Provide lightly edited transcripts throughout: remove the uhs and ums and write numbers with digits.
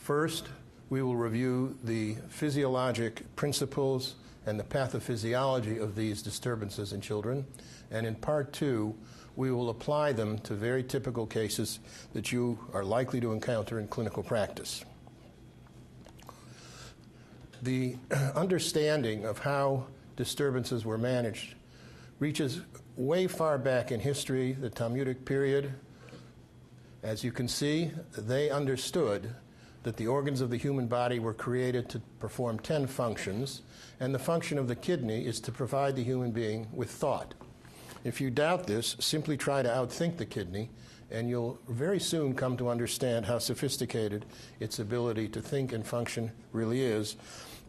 First, we will review the physiologic principles and the pathophysiology of these disturbances in children. And in part two, we will apply them to very typical cases that you are likely to encounter in clinical practice. The understanding of how disturbances were managed reaches way far back in history, the Talmudic period. As you can see, they understood that the organs of the human body were created to perform 10 functions, and the function of the kidney is to provide the human being with thought. If you doubt this, simply try to outthink the kidney, and you'll very soon come to understand how sophisticated its ability to think and function really is,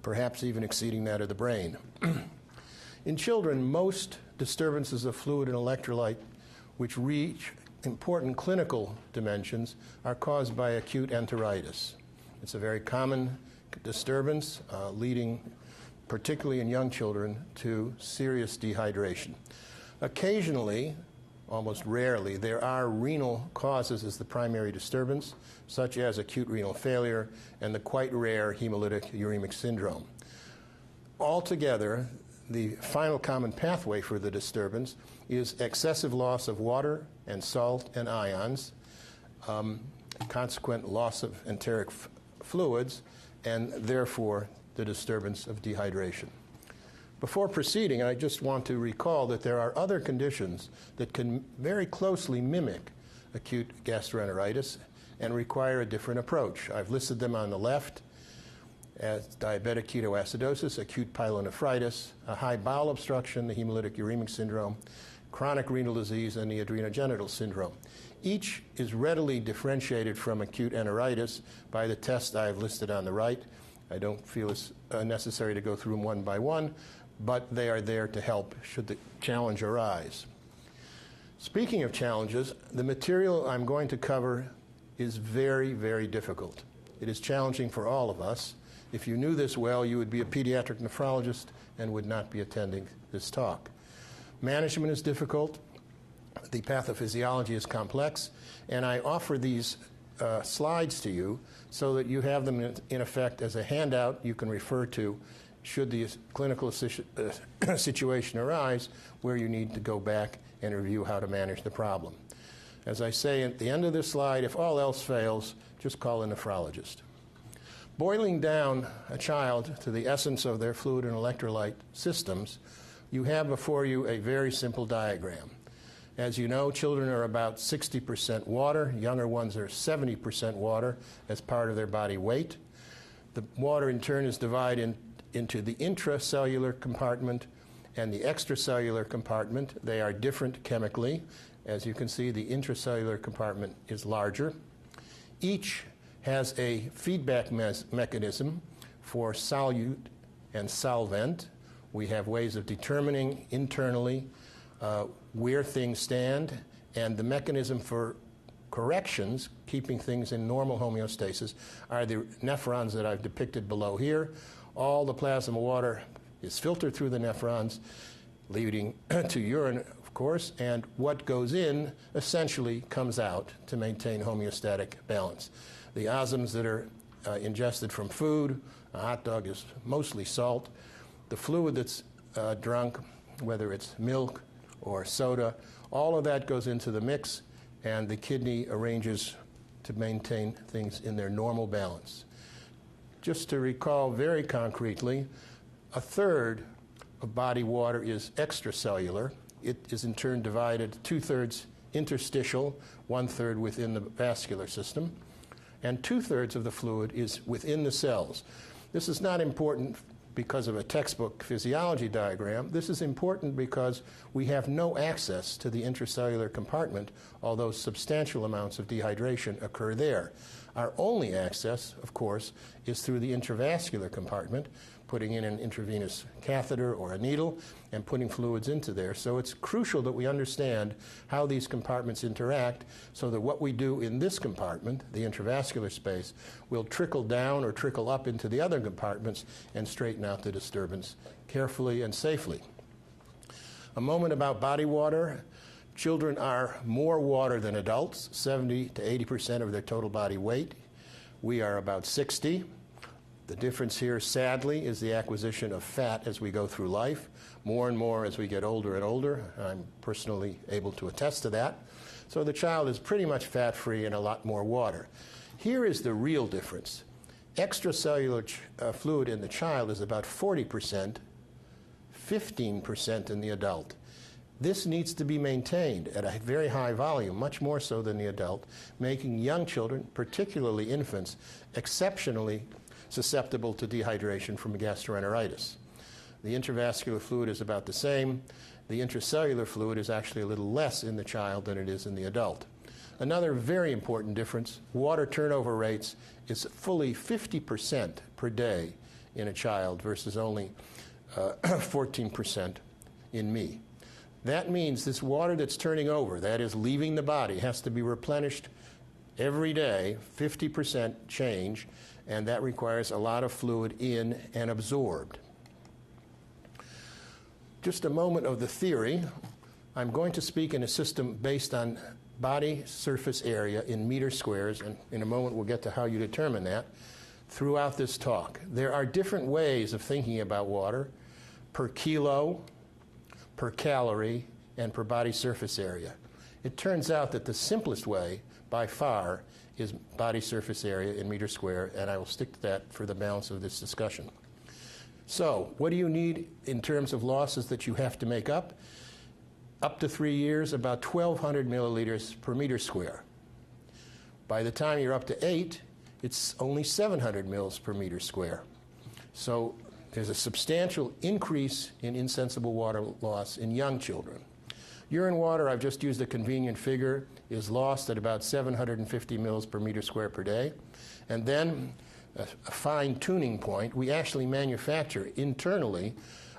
perhaps even exceeding that of the brain. In children, most disturbances of fluid and electrolyte which reach important clinical dimensions are caused by acute enteritis. It's a very common disturbance, leading, particularly in young children, to serious dehydration. Occasionally, almost rarely, there are renal causes as the primary disturbance, such as acute renal failure and the quite rare hemolytic uremic syndrome. Altogether, the final common pathway for the disturbance is excessive loss of water and salt and ions, consequent loss of enteric fluids, and therefore the disturbance of dehydration. Before proceeding, I just want to recall that there are other conditions that can very closely mimic acute gastroenteritis and require a different approach. I've listed them on the left as diabetic ketoacidosis, acute pyelonephritis, a high bowel obstruction, the hemolytic uremic syndrome, chronic renal disease, and the adrenogenital syndrome. Each is readily differentiated from acute enteritis by the test I've listed on the right. I don't feel it's necessary to go through them one by one, but they are there to help should the challenge arise. Speaking of challenges, the material I'm going to cover is very, very difficult. It is challenging for all of us. If you knew this well, you would be a pediatric nephrologist and would not be attending this talk. Management is difficult. The pathophysiology is complex. And I offer these slides to you so that you have them in effect as a handout you can refer to should the clinical situation arise where you need to go back and review how to manage the problem. As I say at the end of this slide, if all else fails, just call a nephrologist. Boiling down a child to the essence of their fluid and electrolyte systems, you have before you a very simple diagram. As you know, children are about 60% water. Younger ones are 70% water as part of their body weight. The water, in turn, is divided into the intracellular compartment and the extracellular compartment. They are different chemically. As you can see, the intracellular compartment is larger. Each has a feedback mechanism for solute and solvent. We have ways of determining internally where things stand, and the mechanism for corrections, keeping things in normal homeostasis, are the nephrons that I've depicted below here. All the plasma water is filtered through the nephrons, leading to urine, of course, and what goes in essentially comes out to maintain homeostatic balance. The osms that are ingested from food, a hot dog is mostly salt. The fluid that's drunk, whether it's milk or soda, all of that goes into the mix, and the kidney arranges to maintain things in their normal balance. Just to recall very concretely, a third of body water is extracellular. It is in turn divided 2/3 interstitial, 1/3 within the vascular system, and 2/3 of the fluid is within the cells. This is not important because of a textbook physiology diagram. This is important because we have no access to the intracellular compartment, although substantial amounts of dehydration occur there. Our only access, of course, is through the intravascular compartment, putting in an intravenous catheter or a needle and putting fluids into there. So it's crucial that we understand how these compartments interact so that what we do in this compartment, the intravascular space, will trickle down or trickle up into the other compartments and straighten out the disturbance carefully and safely. A moment about body water. Children are more water than adults, 70 to 80% of their total body weight. We are about 60. The difference here, sadly, is the acquisition of fat as we go through life, more and more as we get older and older. I'm personally able to attest to that. So the child is pretty much fat-free and a lot more water. Here is the real difference. Extracellular fluid in the child is about 40%, 15% in the adult. This needs to be maintained at a very high volume, much more so than the adult, making young children, particularly infants, exceptionally susceptible to dehydration from gastroenteritis. The intravascular fluid is about the same. The intracellular fluid is actually a little less in the child than it is in the adult. Another very important difference, water turnover rates is fully 50% per day in a child versus only 14% in me. That means this water that's turning over, that is leaving the body, has to be replenished every day, 50% change, and that requires a lot of fluid in and absorbed. Just a moment of the theory. I'm going to speak in a system based on body surface area in meter squares, and in a moment we'll get to how you determine that throughout this talk. There are different ways of thinking about water per kilo, per calorie, and per body surface area. It turns out that the simplest way, by far, is body surface area in meter square, and I will stick to that for the balance of this discussion. So, what do you need in terms of losses that you have to make up? Up to 3 years, about 1,200 milliliters per meter square. By the time you're up to 8, it's only 700 mils per meter square. So there's a substantial increase in insensible water loss in young children. Urine water, I've just used a convenient figure, is lost at about 750 mils per meter square per day. And then a fine tuning point, we actually manufacture internally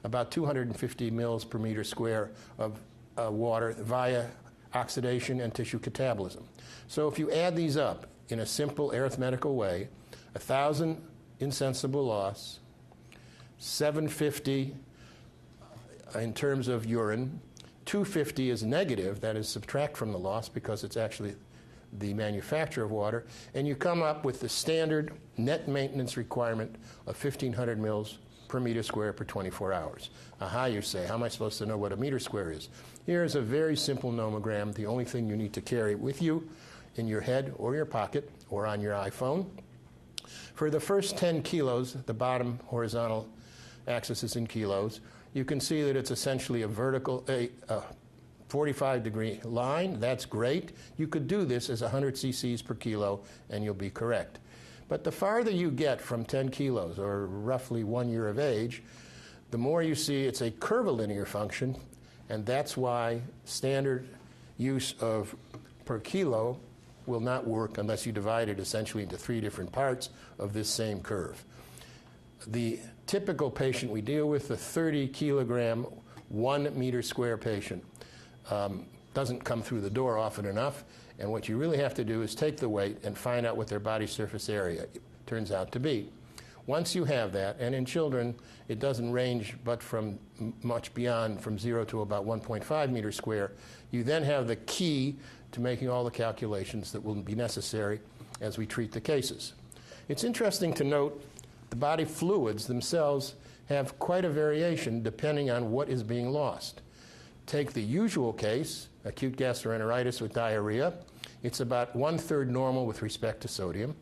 about 250 mils per meter square of water via oxidation and tissue catabolism. So if you add these up in a simple arithmetical way, 1,000 insensible loss, 750 in terms of urine, 250 is negative, that is subtract from the loss because it's actually the manufacture of water, and you come up with the standard net maintenance requirement of 1,500 mils per meter square per 24 hours. Aha, you say, how am I supposed to know what a meter square is? Here's a very simple nomogram, the only thing you need to carry with you in your head or your pocket or on your iPhone. For the first 10 kilos, the bottom horizontal axis is in kilos, you can see that it's essentially a vertical, 45-degree line. That's great. You could do this as 100 cc's per kilo, and you'll be correct. But the farther you get from 10 kilos, or roughly 1 year of age, the more you see it's a curvilinear function, and that's why standard use of per kilo will not work unless you divide it essentially into 3 different parts of this same curve. The typical patient we deal with, the 30-kilogram, 1 meter square patient, doesn't come through the door often enough, and what you really have to do is take the weight and find out what their body surface area turns out to be. Once you have that, and in children it doesn't range but from much beyond, from 0 to about 1.5 meters square, you then have the key to making all the calculations that will be necessary as we treat the cases. It's interesting to note the body fluids themselves have quite a variation depending on what is being lost. Take the usual case, acute gastroenteritis with diarrhea. It's about 1/3 normal with respect to sodium,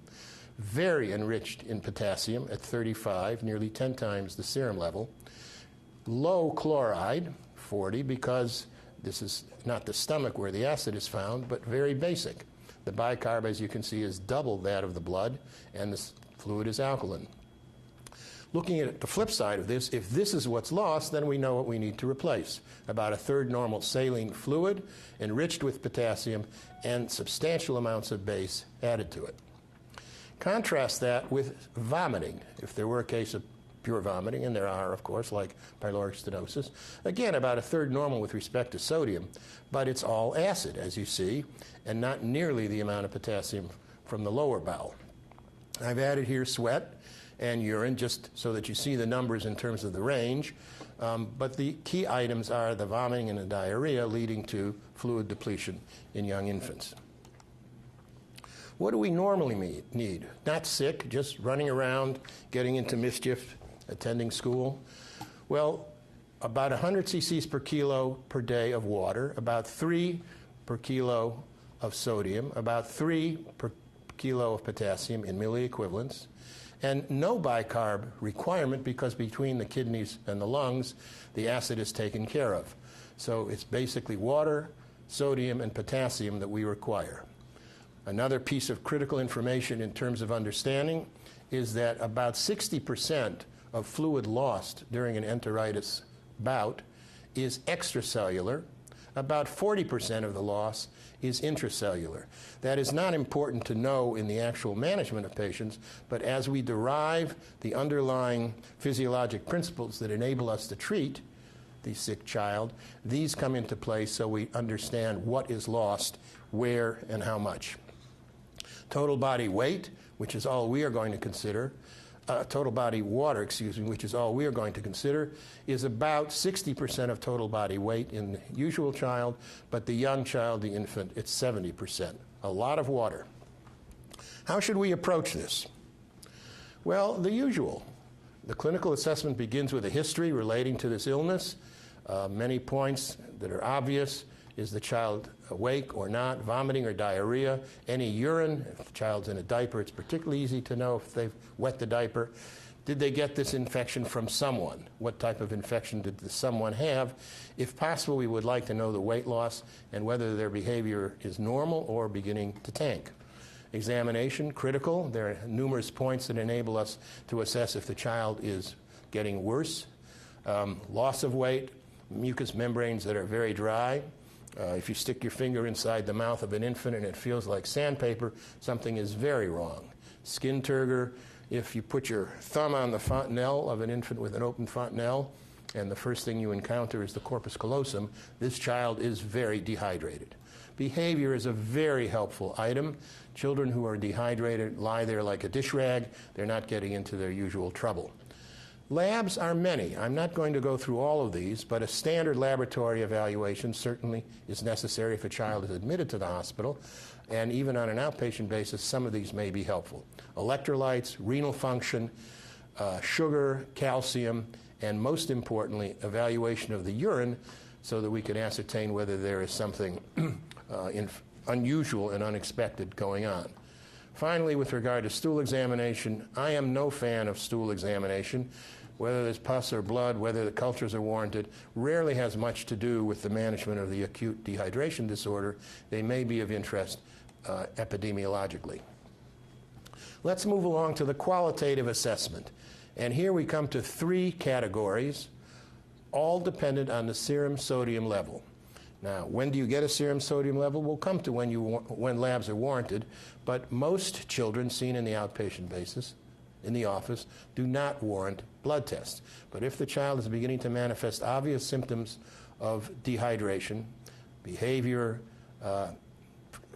very enriched in potassium at 35, nearly 10 times the serum level. Low chloride, 40, because this is not the stomach where the acid is found, but very basic. The bicarb, as you can see, is double that of the blood, and the fluid is alkaline. Looking at the flip side of this, if this is what's lost, then we know what we need to replace. About 1/3 normal saline fluid, enriched with potassium, and substantial amounts of base added to it. Contrast that with vomiting. If there were a case of pure vomiting, and there are, of course, like pyloric stenosis, again, about 1/3 normal with respect to sodium, but it's all acid, as you see, and not nearly the amount of potassium from the lower bowel. I've added here sweat and urine, just so that you see the numbers in terms of the range. But the key items are the vomiting and the diarrhea leading to fluid depletion in young infants. What do we normally need? Not sick, just running around, getting into mischief, attending school. Well, about 100 cc's per kilo per day of water, about 3 per kilo of sodium, about 3 per kilo of potassium in milliequivalents, and no bicarb requirement because between the kidneys and the lungs, the acid is taken care of. So it's basically water, sodium, and potassium that we require. Another piece of critical information in terms of understanding is that about 60% of fluid lost during an enteritis bout is extracellular. About 40% of the loss is intracellular. That is not important to know in the actual management of patients, but as we derive the underlying physiologic principles that enable us to treat the sick child, these come into play so we understand what is lost, where, and how much. Total body weight, which is all we are going to consider, total body water, which is all we are going to consider, is about 60% of total body weight in the usual child, but the young child, the infant, it's 70%. A lot of water. How should we approach this? Well, the usual. The clinical assessment begins with a history relating to this illness. Many points that are obvious. Is the child awake or not? Vomiting or diarrhea? Any urine? If the child's in a diaper, it's particularly easy to know if they've wet the diaper. Did they get this infection from someone? What type of infection did the someone have? If possible, we would like to know the weight loss and whether their behavior is normal or beginning to tank. Examination, critical. There are numerous points that enable us to assess if the child is getting worse. Loss of weight, mucous membranes that are very dry. If you stick your finger inside the mouth of an infant and it feels like sandpaper, something is very wrong. Skin turgor, if you put your thumb on the fontanelle of an infant with an open fontanelle and the first thing you encounter is the corpus callosum, this child is very dehydrated. Behavior is a very helpful item. Children who are dehydrated lie there like a dish rag. They're not getting into their usual trouble. Labs are many. I'm not going to go through all of these, but a standard laboratory evaluation certainly is necessary if a child is admitted to the hospital, and even on an outpatient basis, some of these may be helpful. Electrolytes, renal function, sugar, calcium, and most importantly, evaluation of the urine so that we can ascertain whether there is something unusual and unexpected going on. Finally, with regard to stool examination, I am no fan of stool examination. Whether there's pus or blood, whether the cultures are warranted, rarely has much to do with the management of the acute dehydration disorder. They may be of interest epidemiologically. Let's move along to the qualitative assessment. And here we come to 3 categories, all dependent on the serum sodium level. Now, when do you get a serum sodium level? We'll come to when labs are warranted, but most children seen in the outpatient basis, in the office, do not warrant blood tests. But if the child is beginning to manifest obvious symptoms of dehydration, behavior,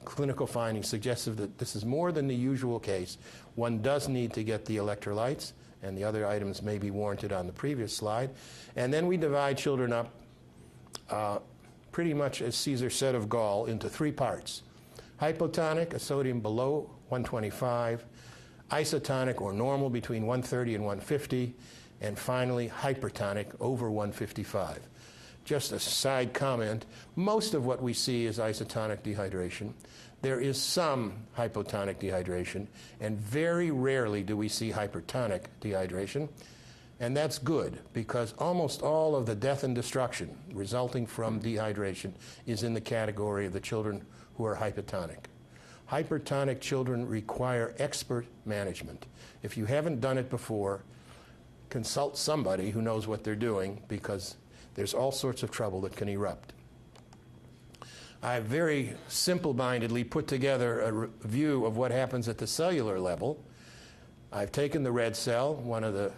clinical findings suggestive that this is more than the usual case, one does need to get the electrolytes, and the other items may be warranted on the previous slide. And then we divide children up pretty much as Caesar said of Gaul, into 3 parts. Hypotonic, a sodium below 125, isotonic or normal between 130 and 150, and finally hypertonic over 155. Just a side comment, most of what we see is isotonic dehydration. There is some hypotonic dehydration, and very rarely do we see hypertonic dehydration. And that's good, because almost all of the death and destruction resulting from dehydration is in the category of the children who are hypotonic. Hypertonic children require expert management. If you haven't done it before, consult somebody who knows what they're doing, because there's all sorts of trouble that can erupt. I very simple-mindedly put together a review of what happens at the cellular level. I've taken the red cell, one of the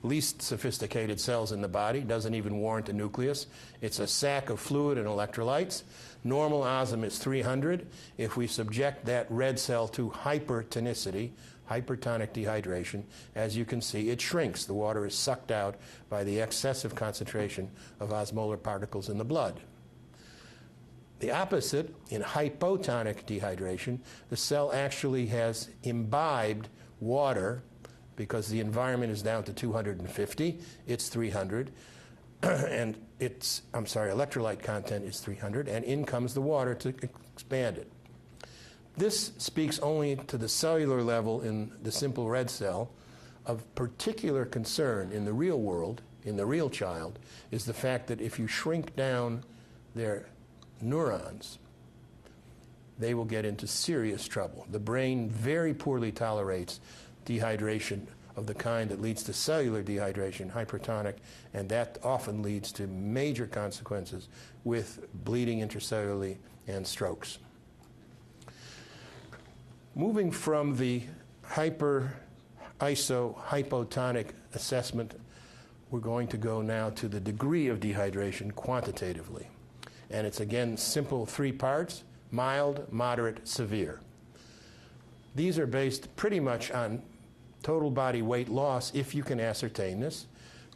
least sophisticated cells in the body, doesn't even warrant a nucleus. It's a sac of fluid and electrolytes. Normal osm is 300. If we subject that red cell to hypertonicity, hypertonic dehydration, as you can see, it shrinks. The water is sucked out by the excessive concentration of osmolar particles in the blood. The opposite, in hypotonic dehydration, the cell actually has imbibed water because the environment is down to 250, it's 300, and electrolyte content is 300, and in comes the water to expand it. This speaks only to the cellular level in the simple red cell. Of particular concern in the real world, in the real child, is the fact that if you shrink down their neurons, they will get into serious trouble. The brain very poorly tolerates dehydration of the kind that leads to cellular dehydration, hypertonic, and that often leads to major consequences with bleeding intracellularly and strokes. Moving from the hypotonic assessment, we're going to go now to the degree of dehydration quantitatively. And it's, again, simple 3 parts: mild, moderate, severe. These are based pretty much on total body weight loss, if you can ascertain this.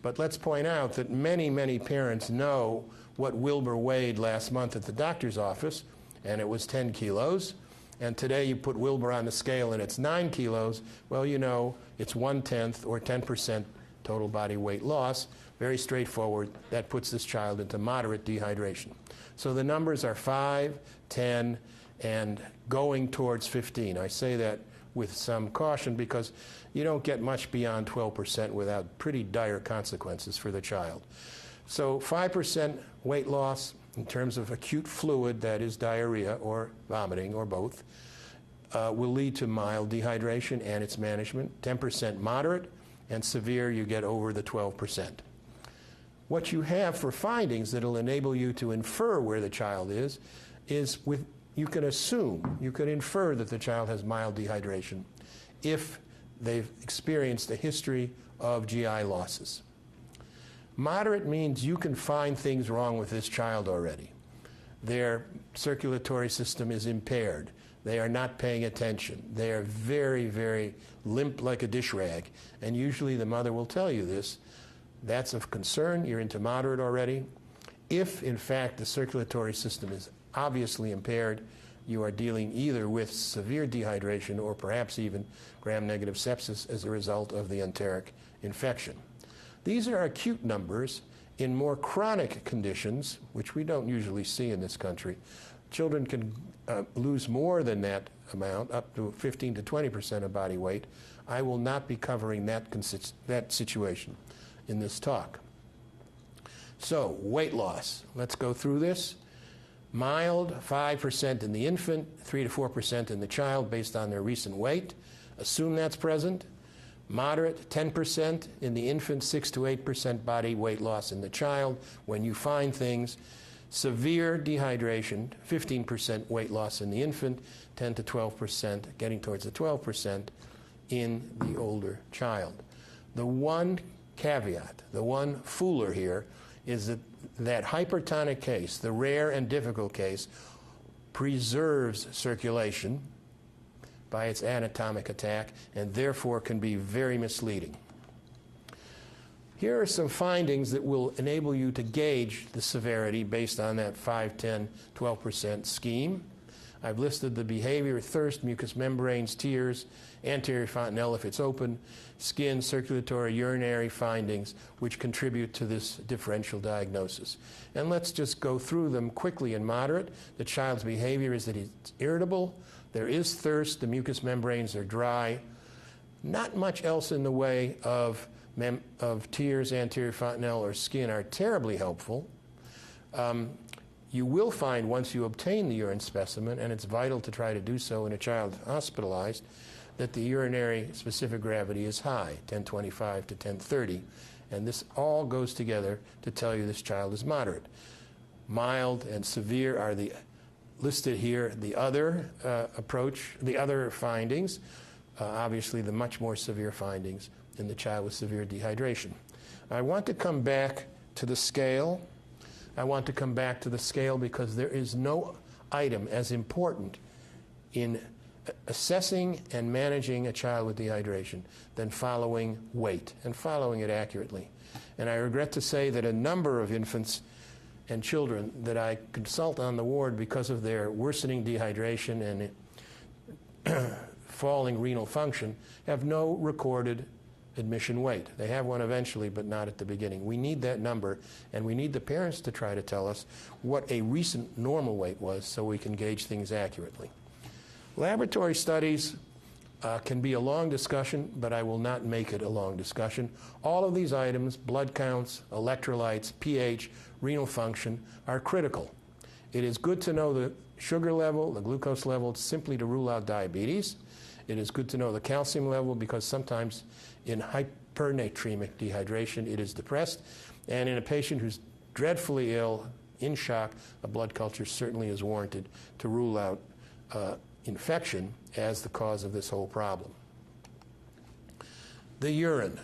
But let's point out that many, many parents know what Wilbur weighed last month at the doctor's office, and it was 10 kilos. And today you put Wilbur on the scale and it's 9 kilos. Well, you know, it's 1/10 or 10% total body weight loss. Very straightforward. That puts this child into moderate dehydration. So the numbers are 5, 10, and going towards 15. I say that with some caution because you don't get much beyond 12% without pretty dire consequences for the child. So 5% weight loss in terms of acute fluid, that is diarrhea or vomiting or both, will lead to mild dehydration and its management. 10% moderate, and severe you get over the 12%. What you have for findings that will enable you to infer where the child is you can assume, you can infer that the child has mild dehydration if they've experienced a history of GI losses. Moderate means you can find things wrong with this child already. Their circulatory system is impaired. They are not paying attention. They are very, very limp like a dish rag. And usually the mother will tell you this. That's of concern. You're into moderate already. If, in fact, the circulatory system is obviously impaired, you are dealing either with severe dehydration or perhaps even gram-negative sepsis as a result of the enteric infection. These are acute numbers. In more chronic conditions, which we don't usually see in this country, children can lose more than that amount, up to 15 to 20% of body weight. I will not be covering that situation in this talk. So, weight loss. Let's go through this. Mild, 5% in the infant, 3 to 4% in the child based on their recent weight. Assume that's present. Moderate, 10% in the infant, 6 to 8% body weight loss in the child. When you find things, severe dehydration, 15% weight loss in the infant, 10 to 12%, getting towards the 12% in the older child. The one caveat, the one fooler here, is that hypertonic case, the rare and difficult case, preserves circulation by its anatomic attack and therefore can be very misleading. Here are some findings that will enable you to gauge the severity based on that 5, 10, 12% scheme. I've listed the behavior: thirst, mucous membranes, tears, anterior fontanelle if it's open, skin, circulatory, urinary findings, which contribute to this differential diagnosis. And let's just go through them quickly. In moderate, the child's behavior is that he's irritable, there is thirst, the mucous membranes are dry, not much else in the way of tears, anterior fontanelle, or skin are terribly helpful. You will find, once you obtain the urine specimen, and it's vital to try to do so in a child hospitalized, that the urinary specific gravity is high, 1025 to 1030, and this all goes together to tell you this child is moderate. Mild and severe are listed here. The other the other findings, obviously the much more severe findings in the child with severe dehydration. I want to come back to the scale. I want to come back to the scale because there is no item as important in assessing and managing a child with dehydration than following weight and following it accurately. And I regret to say that a number of infants and children that I consult on the ward because of their worsening dehydration and falling renal function have no recorded admission weight. They have one eventually, but not at the beginning. We need that number, and we need the parents to try to tell us what a recent normal weight was so we can gauge things accurately. Laboratory studies can be a long discussion, but I will not make it a long discussion. All of these items, blood counts, electrolytes, pH, renal function, are critical. It is good to know the sugar level, the glucose level, simply to rule out diabetes. It is good to know the calcium level because sometimes in hypernatremic dehydration it is depressed. And in a patient who's dreadfully ill, in shock, a blood culture certainly is warranted to rule out infection as the cause of this whole problem. The urine.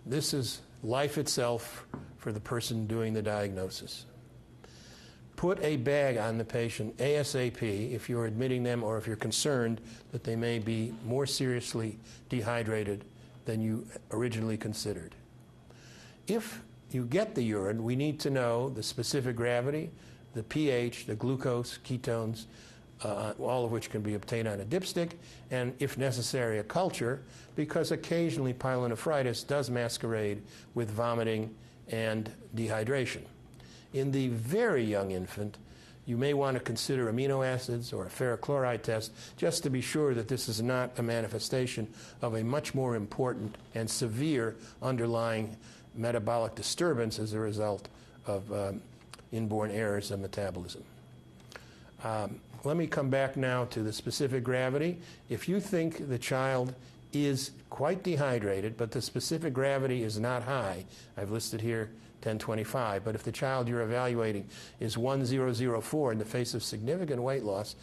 This is life itself for the person doing the diagnosis. Put a bag on the patient ASAP if you're admitting them or if you're concerned that they may be more seriously dehydrated than you originally considered. If you get the urine, we need to know the specific gravity, the pH, the glucose, ketones, all of which can be obtained on a dipstick, and if necessary a culture, because occasionally pyelonephritis does masquerade with vomiting and dehydration. In the very young infant, you may want to consider amino acids or a ferrochloride test just to be sure that this is not a manifestation of a much more important and severe underlying metabolic disturbance as a result of inborn errors of metabolism. Let me come back now to the specific gravity. If you think the child is quite dehydrated, but the specific gravity is not high, I've listed here 1025, but if the child you're evaluating is 1004 in the face of significant weight loss,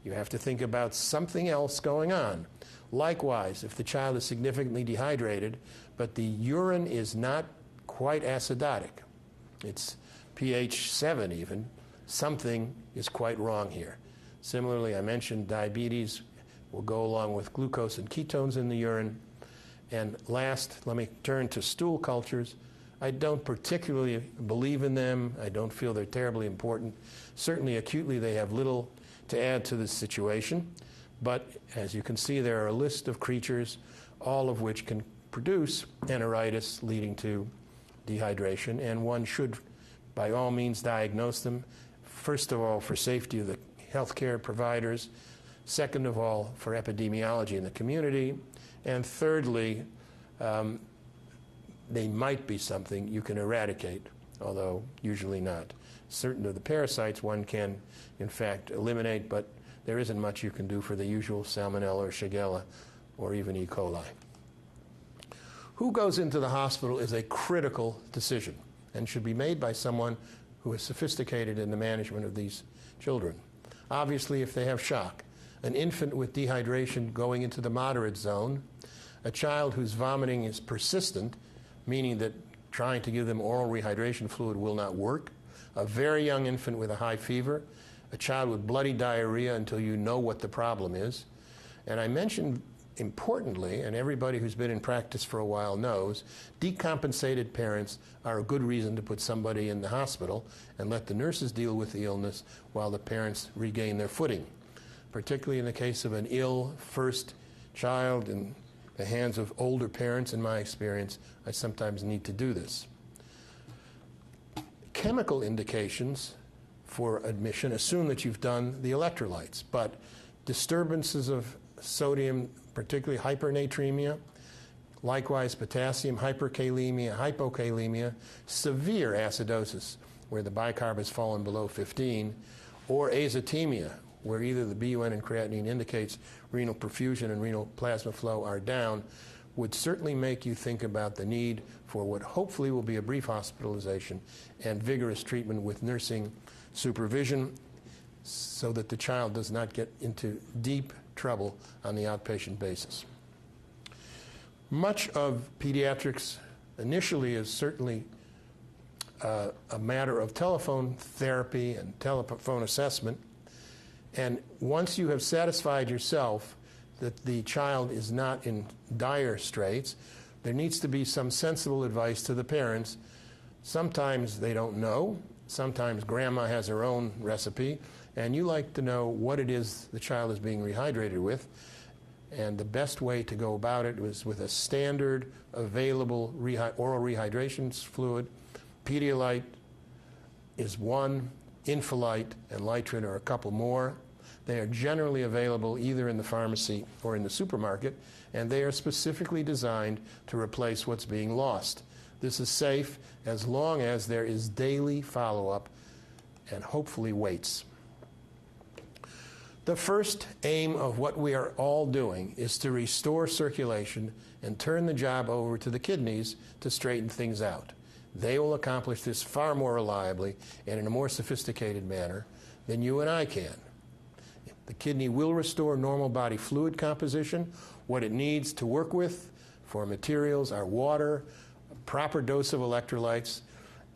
you have to think about something else going on. Likewise, if the child is significantly dehydrated, but the urine is not quite acidotic, it's pH 7 even, something is quite wrong here. Similarly, I mentioned diabetes will go along with glucose and ketones in the urine. And last, let me turn to stool cultures. I don't particularly believe in them. I don't feel they're terribly important. Certainly acutely they have little to add to this situation. But as you can see, there are a list of creatures, all of which can produce enteritis leading to dehydration, and one should by all means diagnose them. First of all, for safety of the healthcare providers. Second of all, for epidemiology in the community. And thirdly, they might be something you can eradicate, although usually not. Certain of the parasites one can, in fact, eliminate, but there isn't much you can do for the usual Salmonella or Shigella or even E. coli. Who goes into the hospital is a critical decision and should be made by someone who is sophisticated in the management of these children. Obviously, if they have shock, an infant with dehydration going into the moderate zone, a child whose vomiting is persistent, meaning that trying to give them oral rehydration fluid will not work, a very young infant with a high fever, a child with bloody diarrhea until you know what the problem is. And I mentioned importantly, and everybody who's been in practice for a while knows, decompensated parents are a good reason to put somebody in the hospital and let the nurses deal with the illness while the parents regain their footing. Particularly in the case of an ill first child in the hands of older parents, in my experience, I sometimes need to do this. Chemical indications for admission assume that you've done the electrolytes, but disturbances of sodium, particularly hypernatremia, likewise potassium, hyperkalemia, hypokalemia, severe acidosis, where the bicarb has fallen below 15, or azotemia, where either the BUN and creatinine indicates renal perfusion and renal plasma flow are down, would certainly make you think about the need for what hopefully will be a brief hospitalization and vigorous treatment with nursing supervision so that the child does not get into deep trouble on the outpatient basis. Much of pediatrics initially is certainly a matter of telephone therapy and telephone assessment. And once you have satisfied yourself that the child is not in dire straits, there needs to be some sensible advice to the parents. Sometimes they don't know, sometimes grandma has her own recipe, and you like to know what it is the child is being rehydrated with. And the best way to go about it was with a standard available oral rehydration fluid. Pedialyte is one, Infolyte and Lytrin are a couple more. They are generally available either in the pharmacy or in the supermarket, and they are specifically designed to replace what's being lost. This is safe as long as there is daily follow-up and hopefully weights. The first aim of what we are all doing is to restore circulation and turn the job over to the kidneys to straighten things out. They will accomplish this far more reliably and in a more sophisticated manner than you and I can. The kidney will restore normal body fluid composition. What it needs to work with for materials are water, a proper dose of electrolytes,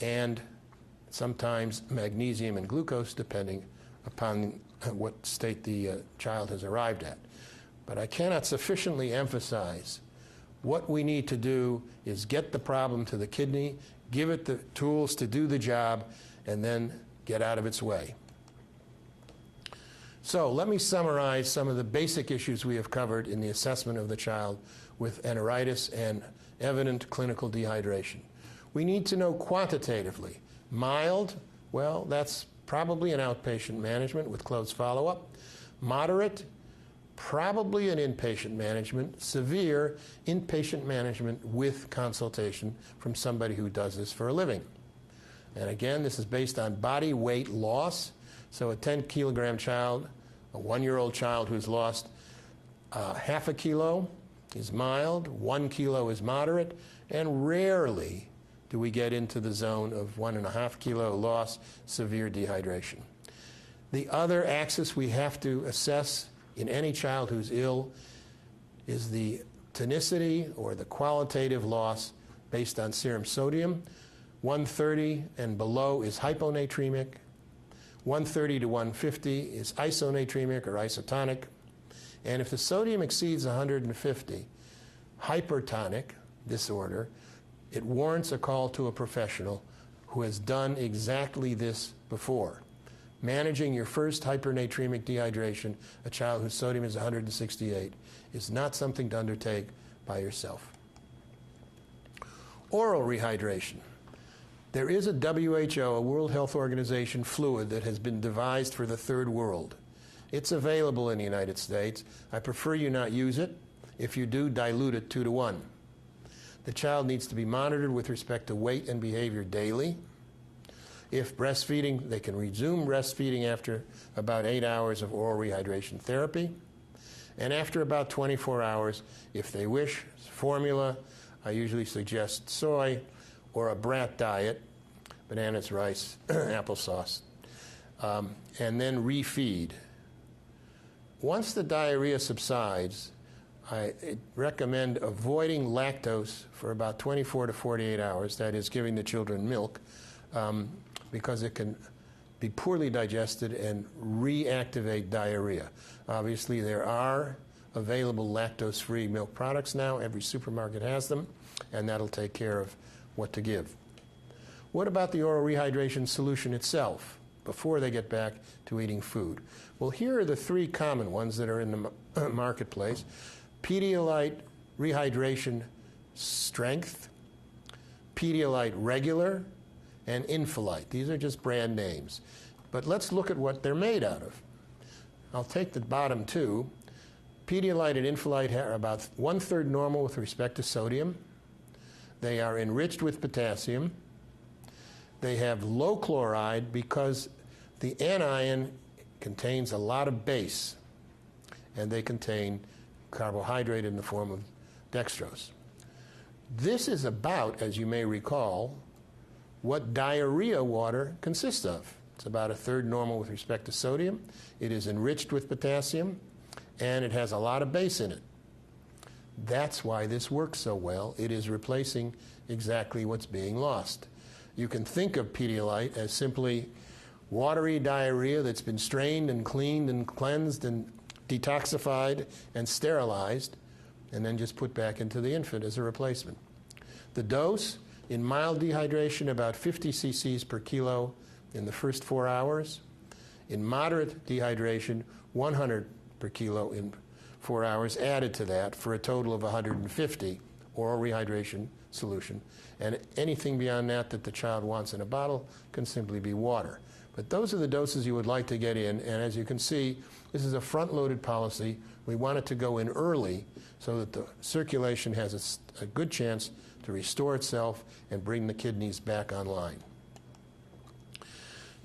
and sometimes magnesium and glucose, depending upon what state the child has arrived at. But I cannot sufficiently emphasize what we need to do is get the problem to the kidney, give it the tools to do the job, and then get out of its way. So let me summarize some of the basic issues we have covered in the assessment of the child with enteritis and evident clinical dehydration. We need to know quantitatively. Mild, well, that's probably an outpatient management with close follow-up. Moderate, probably an inpatient management. Severe, inpatient management with consultation from somebody who does this for a living. And again, this is based on body weight loss. So a 10-kilogram child, a 1-year-old child who's lost half a kilo is mild, 1 kilo is moderate, and rarely do we get into the zone of 1.5 kilo loss, severe dehydration. The other axis we have to assess in any child who's ill is the tonicity or the qualitative loss based on serum sodium. 130 and below is hyponatremic. 130 to 150 is isonatremic or isotonic. And if the sodium exceeds 150, hypertonic disorder, it warrants a call to a professional who has done exactly this before. Managing your first hypernatremic dehydration, a child whose sodium is 168, is not something to undertake by yourself. Oral rehydration. There is a WHO, a World Health Organization fluid that has been devised for the third world. It's available in the United States. I prefer you not use it. If you do, dilute it 2 to 1. The child needs to be monitored with respect to weight and behavior daily. If breastfeeding, they can resume breastfeeding after about 8 hours of oral rehydration therapy. And after about 24 hours, if they wish, formula, I usually suggest soy or a brat diet, bananas, rice, applesauce, and then refeed. Once the diarrhea subsides, I recommend avoiding lactose for about 24 to 48 hours, that is, giving the children milk, because it can be poorly digested and reactivate diarrhea. Obviously, there are available lactose-free milk products now. Every supermarket has them, and that'll take care of what to give. What about the oral rehydration solution itself before they get back to eating food? Well, here are the 3 common ones that are in the marketplace. Pedialyte Rehydration Strength, Pedialyte Regular, and Infolyte. These are just brand names. But let's look at what they're made out of. I'll take the bottom 2. Pedialyte and Infolyte are about 1/3 normal with respect to sodium. They are enriched with potassium. They have low chloride because the anion contains a lot of base, and they contain carbohydrate in the form of dextrose. This is about, as you may recall, what diarrhea water consists of. It's about 1/3 normal with respect to sodium. It is enriched with potassium, and it has a lot of base in it. That's why this works so well. It is replacing exactly what's being lost. You can think of Pedialyte as simply watery diarrhea that's been strained and cleaned and cleansed and detoxified and sterilized, and then just put back into the infant as a replacement. The dose, in mild dehydration, about 50 cc's per kilo in the first 4 hours. In moderate dehydration, 100 per kilo in 4 hours added to that for a total of 150 oral rehydration solution. And anything beyond that that the child wants in a bottle can simply be water. But those are the doses you would like to get in, and as you can see, this is a front-loaded policy. We want it to go in early so that the circulation has a good chance to restore itself and bring the kidneys back online.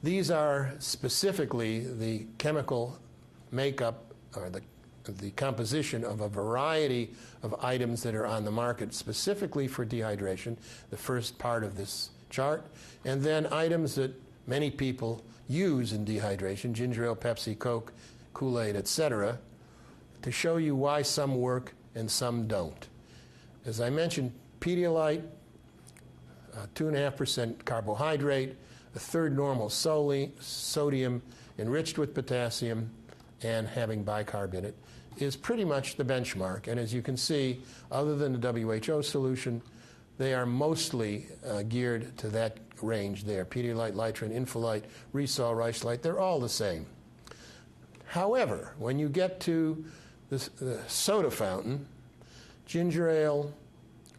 These are specifically the chemical makeup or the composition of a variety of items that are on the market specifically for dehydration, the first part of this chart, and then items that many people use in dehydration, ginger ale, Pepsi, Coke, Kool-Aid, etc., to show you why some work and some don't. As I mentioned, Pedialyte, 2.5% carbohydrate, a third normal sodium enriched with potassium and having bicarb in it, is pretty much the benchmark. And as you can see, other than the WHO solution, they are mostly geared to that range there. Pedialyte, Litrin, Infolite, Resol, REHYDRATION, they're all the same. However, when you get to the soda fountain, ginger ale,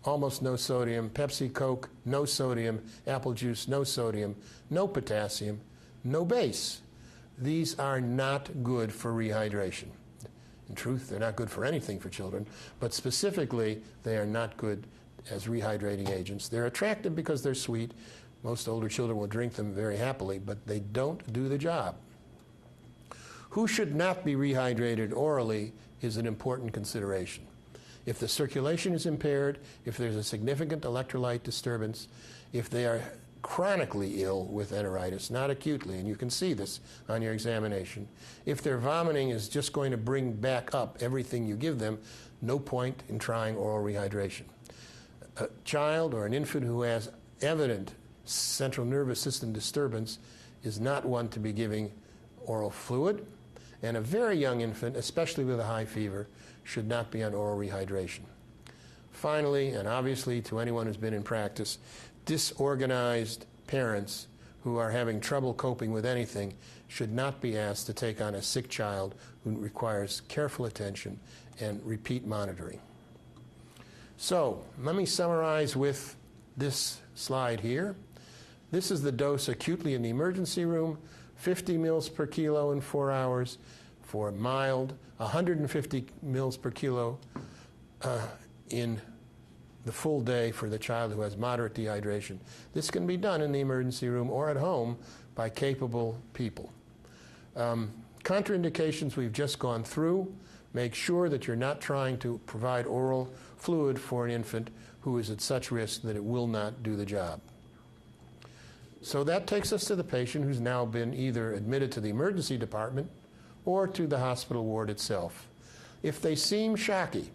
almost no sodium, Pepsi, Coke, no sodium, apple juice, no sodium, no potassium, no base. These are not good for rehydration. In truth, they're not good for anything for children, but specifically, they are not good as rehydrating agents. They're attractive because they're sweet. Most older children will drink them very happily, but they don't do the job. Who should not be rehydrated orally is an important consideration. If the circulation is impaired, if there's a significant electrolyte disturbance, if they are chronically ill with enteritis, not acutely, and you can see this on your examination, if their vomiting is just going to bring back up everything you give them, no point in trying oral rehydration. A child or an infant who has evident central nervous system disturbance is not one to be giving oral fluid, and a very young infant, especially with a high fever, should not be on oral rehydration. Finally, and obviously to anyone who's been in practice, disorganized parents who are having trouble coping with anything should not be asked to take on a sick child who requires careful attention and repeat monitoring. So, let me summarize with this slide here. This is the dose acutely in the emergency room, 50 mils per kilo in 4 hours for mild, 150 mils per kilo in the full day for the child who has moderate dehydration. This can be done in the emergency room or at home by capable people. Contraindications we've just gone through. Make sure that you're not trying to provide oral fluid for an infant who is at such risk that it will not do the job. So that takes us to the patient who's now been either admitted to the emergency department or to the hospital ward itself. If they seem shocky,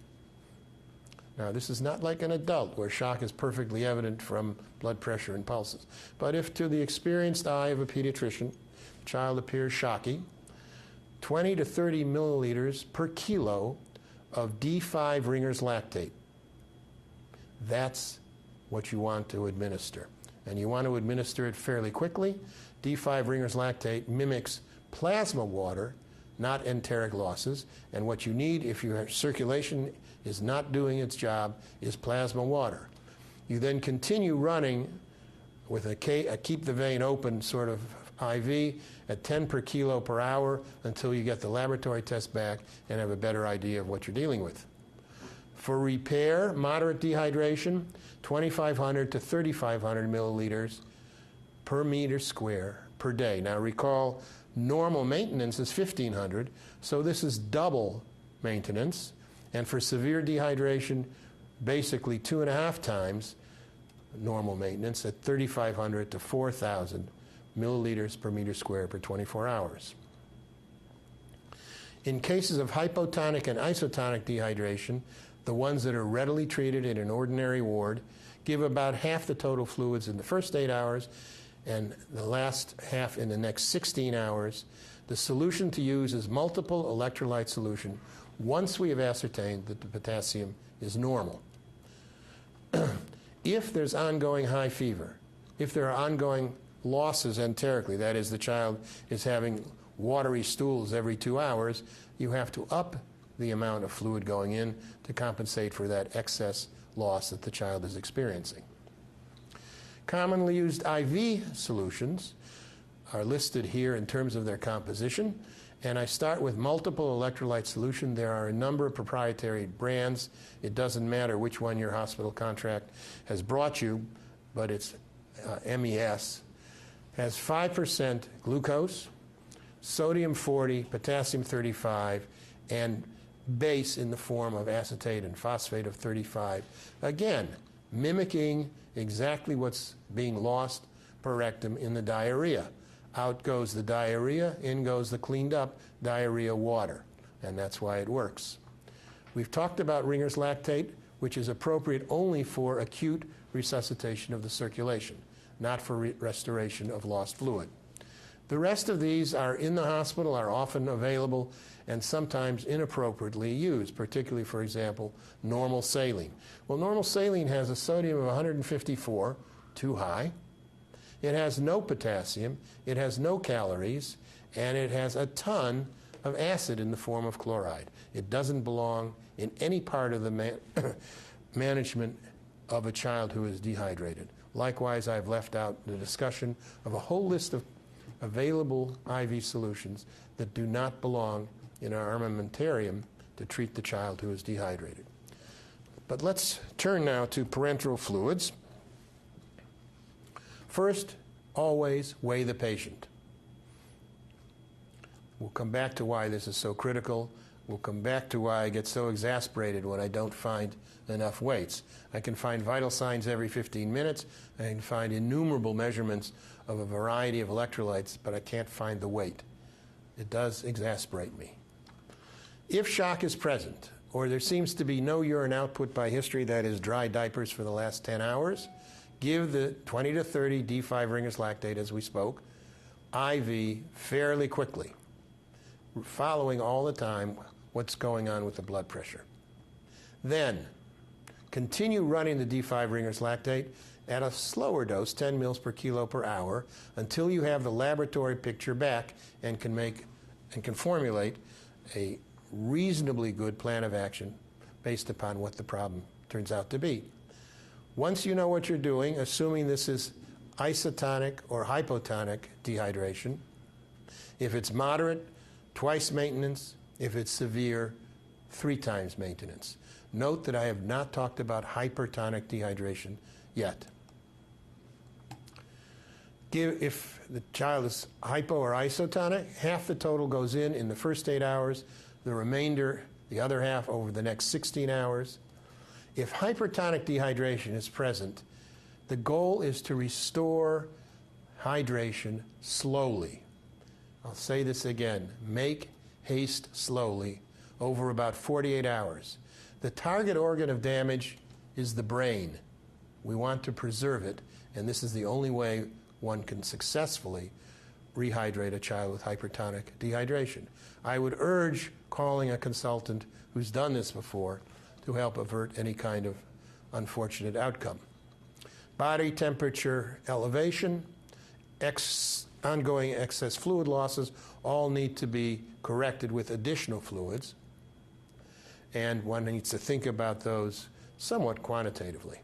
now this is not like an adult where shock is perfectly evident from blood pressure and pulses, but if to the experienced eye of a pediatrician, the child appears shocky, 20 to 30 milliliters per kilo of D5 Ringer's lactate. That's what you want to administer. And you want to administer it fairly quickly. D5 Ringer's lactate mimics plasma water, not enteric losses. And what you need if your circulation is not doing its job is plasma water. You then continue running with a keep the vein open sort of IV at 10 per kilo per hour until you get the laboratory test back and have a better idea of what you're dealing with. For repair, moderate dehydration, 2,500 to 3,500 milliliters per meter square per day. Now recall, normal maintenance is 1,500, so this is double maintenance. And for severe dehydration, basically 2.5 times normal maintenance at 3,500 to 4,000 milliliters per meter square per 24 hours. In cases of hypotonic and isotonic dehydration, the ones that are readily treated in an ordinary ward give about half the total fluids in the first 8 hours and the last half in the next 16 hours. The solution to use is multiple electrolyte solution once we have ascertained that the potassium is normal. If there's ongoing high fever, if there are ongoing losses enterically, that is, the child is having watery stools every 2 hours, you have to up the amount of fluid going in to compensate for that excess loss that the child is experiencing. Commonly used IV solutions are listed here in terms of their composition, and I start with multiple electrolyte solution. There are a number of proprietary brands. It doesn't matter which one your hospital contract has brought you, but it's MES. Has 5% glucose, sodium 40, potassium 35, and base in the form of acetate and phosphate of 35. Again, mimicking exactly what's being lost per rectum in the diarrhea. Out goes the diarrhea, in goes the cleaned up diarrhea water, and that's why it works. We've talked about Ringer's lactate, which is appropriate only for acute resuscitation of the circulation, not for restoration of lost fluid. The rest of these are in the hospital, are often available, and sometimes inappropriately used, particularly, for example, normal saline. Well, normal saline has a sodium of 154, too high. It has no potassium, it has no calories, and it has a ton of acid in the form of chloride. It doesn't belong in any part of the management of a child who is dehydrated. Likewise, I've left out the discussion of a whole list of available IV solutions that do not belong in our armamentarium to treat the child who is dehydrated. But let's turn now to parenteral fluids. First, always weigh the patient. We'll come back to why this is so critical. We'll come back to why I get so exasperated when I don't find enough weights. I can find vital signs every 15 minutes. I can find innumerable measurements of a variety of electrolytes, but I can't find the weight. It does exasperate me. If shock is present, or there seems to be no urine output by history, that is dry diapers for the last 10 hours, give the 20 to 30 D5 Ringer's lactate, as we spoke, IV fairly quickly, following all the time what's going on with the blood pressure. Then, continue running the D5 Ringer's lactate at a slower dose, 10 mils per kilo per hour, until you have the laboratory picture back and can formulate a reasonably good plan of action based upon what the problem turns out to be. Once you know what you're doing, assuming this is isotonic or hypotonic dehydration, if it's moderate, twice maintenance. If it's severe, 3 times maintenance. Note that I have not talked about hypertonic dehydration yet. If the child is hypo or isotonic, half the total goes in the first 8 hours, the remainder, the other half, over the next 16 hours. If hypertonic dehydration is present, the goal is to restore hydration slowly. I'll say this again. Make haste slowly over about 48 hours. The target organ of damage is the brain. We want to preserve it, and this is the only way one can successfully rehydrate a child with hypertonic dehydration. I would urge calling a consultant who's done this before to help avert any kind of unfortunate outcome. Body temperature elevation, ongoing excess fluid losses all need to be corrected with additional fluids, and one needs to think about those somewhat quantitatively.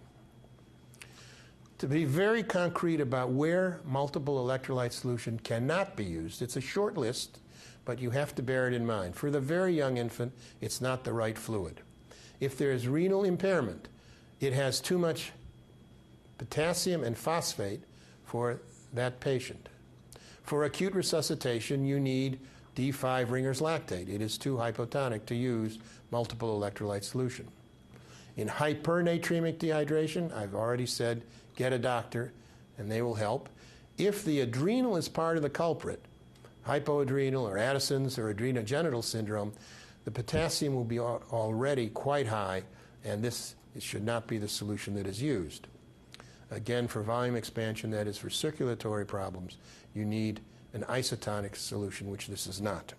To be very concrete about where multiple electrolyte solution cannot be used, it's a short list, but you have to bear it in mind. For the very young infant, it's not the right fluid. If there is renal impairment, it has too much potassium and phosphate for that patient. For acute resuscitation, you need D5 Ringer's lactate. It is too hypotonic to use multiple electrolyte solution. In hypernatremic dehydration, I've already said, get a doctor and they will help. If the adrenal is part of the culprit, hypoadrenal or Addison's or adrenogenital syndrome, the potassium will be already quite high, and this should not be the solution that is used. Again, for volume expansion, that is for circulatory problems, you need an isotonic solution, which this is not.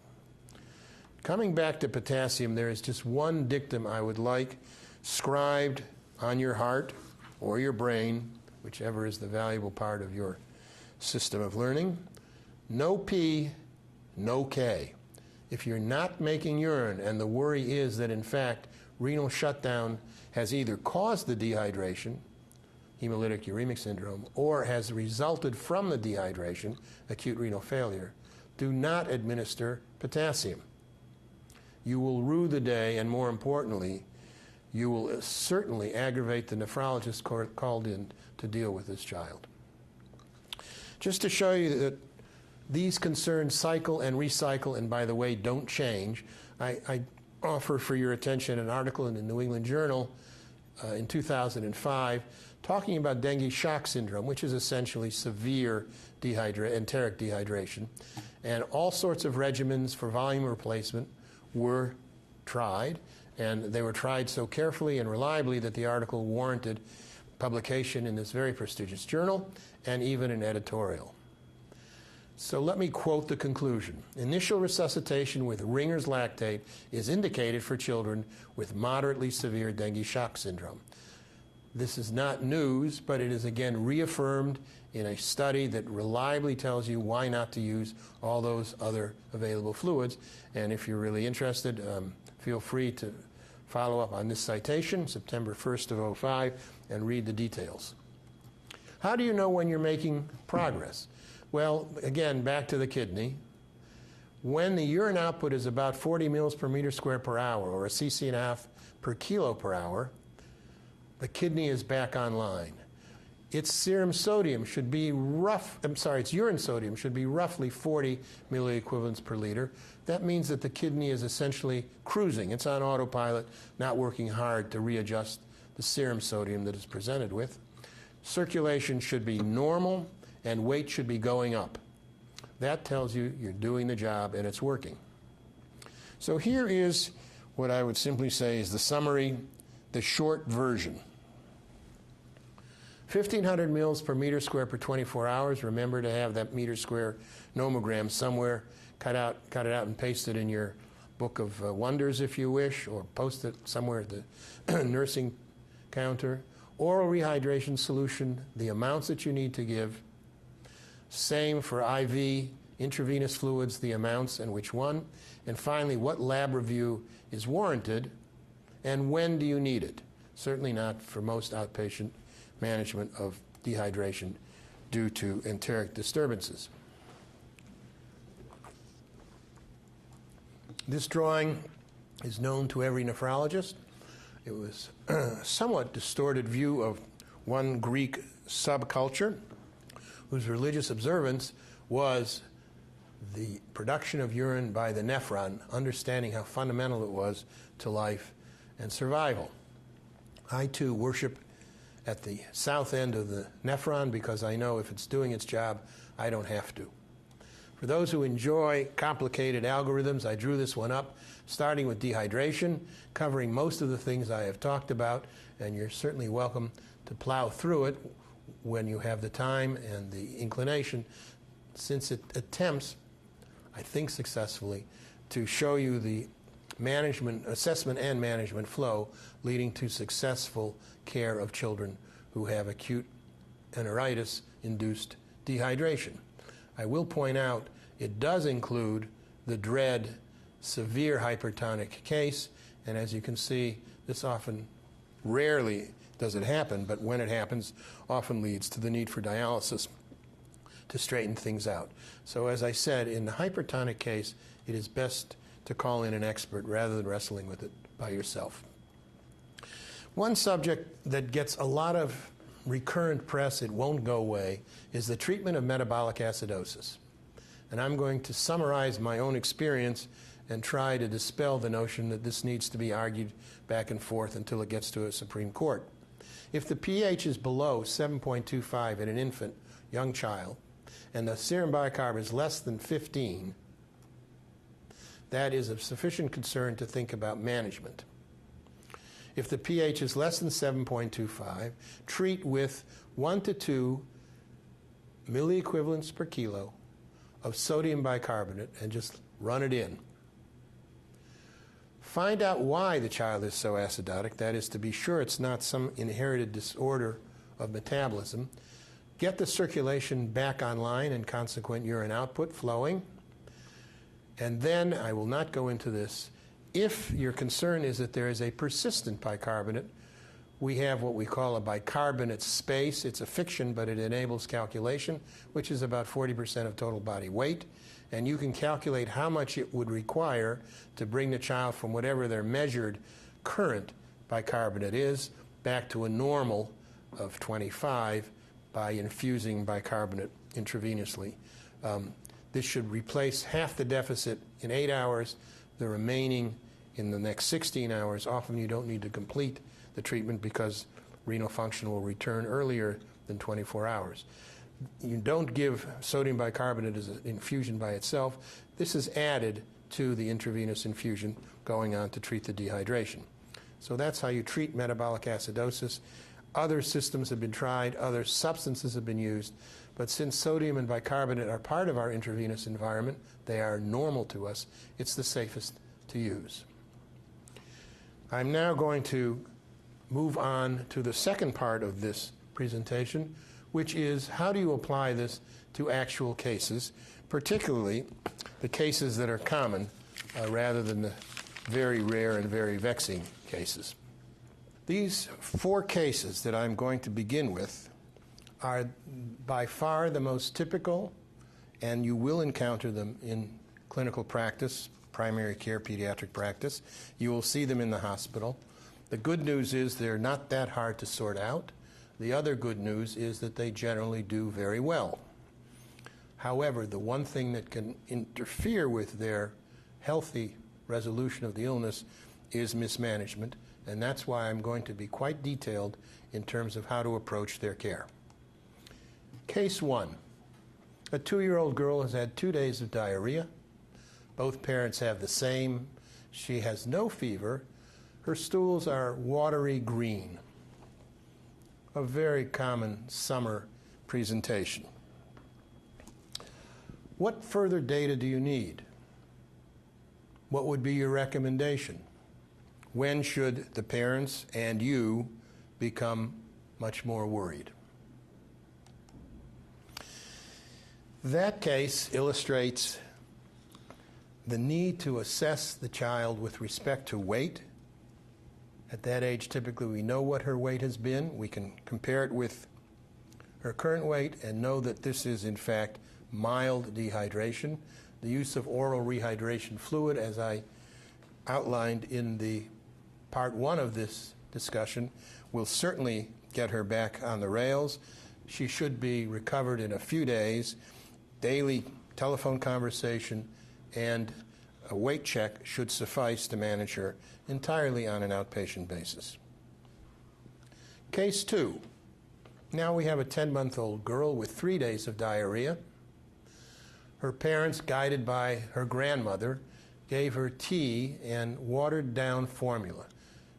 Coming back to potassium, there is just one dictum I would like scribed on your heart or your brain, whichever is the valuable part of your system of learning. No P, no K. If you're not making urine and the worry is that in fact renal shutdown has either caused the dehydration, hemolytic uremic syndrome, or has resulted from the dehydration, acute renal failure, do not administer potassium. You will rue the day, and more importantly, you will certainly aggravate the nephrologist called in to deal with this child. Just to show you that these concerns cycle and recycle, and by the way, don't change, I offer for your attention an article in the New England Journal in 2005 talking about dengue shock syndrome, which is essentially severe enteric dehydration. And all sorts of regimens for volume replacement were tried, and they were tried so carefully and reliably that the article warranted publication in this very prestigious journal and even an editorial. So let me quote the conclusion. Initial resuscitation with Ringer's lactate is indicated for children with moderately severe dengue shock syndrome. This is not news, but it is again reaffirmed in a study that reliably tells you why not to use all those other available fluids. And if you're really interested, feel free to follow up on this citation, September 1st of 2005, and read the details. How do you know when you're making progress? Well, again, back to the kidney. When the urine output is about 40 mils per meter square per hour, or a cc.5 per kilo per hour, the kidney is back online. Its serum sodium should be its urine sodium should be roughly 40 milliequivalents per liter. That means that the kidney is essentially cruising. It's on autopilot, not working hard to readjust the serum sodium that it's presented with. Circulation should be normal, and weight should be going up. That tells you you're doing the job and it's working. So here is what I would simply say is the summary, the short version. 1,500 mils per meter square per 24 hours. Remember to have that meter square nomogram somewhere. Cut it out and paste it in your book of wonders if you wish, or post it somewhere at the nursing counter. Oral rehydration solution, the amounts that you need to give. Same for IV, intravenous fluids, the amounts and which one. And finally, what lab review is warranted and when do you need it? Certainly not for most outpatient management of dehydration due to enteric disturbances. This drawing is known to every nephrologist. It was a somewhat distorted view of one Greek subculture whose religious observance was the production of urine by the nephron, understanding how fundamental it was to life and survival. I too worship at the south end of the nephron because I know if it's doing its job, I don't have to. For those who enjoy complicated algorithms, I drew this one up, starting with dehydration, covering most of the things I have talked about, and you're certainly welcome to plow through it when you have the time and the inclination, since it attempts, I think successfully, to show you the assessment and management flow leading to successful care of children who have acute enteritis-induced dehydration. I will point out it does include the dread severe hypertonic case, and as you can see, this often, rarely does it happen, but when it happens, often leads to the need for dialysis to straighten things out. So as I said, in the hypertonic case, it is best to call in an expert rather than wrestling with it by yourself. One subject that gets a lot of recurrent press, it won't go away, is the treatment of metabolic acidosis. And I'm going to summarize my own experience and try to dispel the notion that this needs to be argued back and forth until it gets to a Supreme Court. If the pH is below 7.25 in an infant, young child, and the serum bicarb is less than 15, that is of sufficient concern to think about management. If the pH is less than 7.25, treat with 1 to 2 milliequivalents per kilo of sodium bicarbonate and just run it in. Find out why the child is so acidotic, that is, to be sure it's not some inherited disorder of metabolism. get the circulation back online and consequent urine output flowing. And then, I will not go into this, if your concern is that there is a persistent bicarbonate, we have what we call a bicarbonate space. It's a fiction, but it enables calculation, which is about 40% of total body weight. And you can calculate how much it would require to bring the child from whatever their measured current bicarbonate is back to a normal of 25 by infusing bicarbonate intravenously. This should replace half the deficit in 8 hours, the remaining in the next 16 hours. Often you don't need to complete the treatment because renal function will return earlier than 24 hours. You don't give sodium bicarbonate as an infusion by itself. This is added to the intravenous infusion going on to treat the dehydration. So that's how you treat metabolic acidosis. Other systems have been tried, other substances have been used, but since sodium and bicarbonate are part of our intravenous environment, they are normal to us, it's the safest to use. I'm now going to move on to the second part of this presentation, which is how do you apply this to actual cases, particularly the cases that are common rather than the very rare and very vexing cases. These 4 cases that I'm going to begin with are by far the most typical, and you will encounter them in clinical practice, primary care pediatric practice. You will see them in the hospital. The good news is they're not that hard to sort out. The other good news is that they generally do very well. However, the one thing that can interfere with their healthy resolution of the illness is mismanagement, and that's why I'm going to be quite detailed in terms of how to approach their care. Case 1. A 2-year-old girl has had 2 days of diarrhea. Both parents have the same. She has no fever. Her stools are watery green. A very common summer presentation. What further data do you need? What would be your recommendation? When should the parents and you become much more worried? That case illustrates the need to assess the child with respect to weight. At that age, typically we know what her weight has been. We can compare it with her current weight and know that this is, in fact, mild dehydration. The use of oral rehydration fluid, as I outlined in the part 1 of this discussion, will certainly get her back on the rails. She should be recovered in a few days. Daily telephone conversation and a weight check should suffice to manage her entirely on an outpatient basis. Case 2. Now we have a 10-month-old girl with 3 days of diarrhea. Her parents, guided by her grandmother, gave her tea and watered-down formula.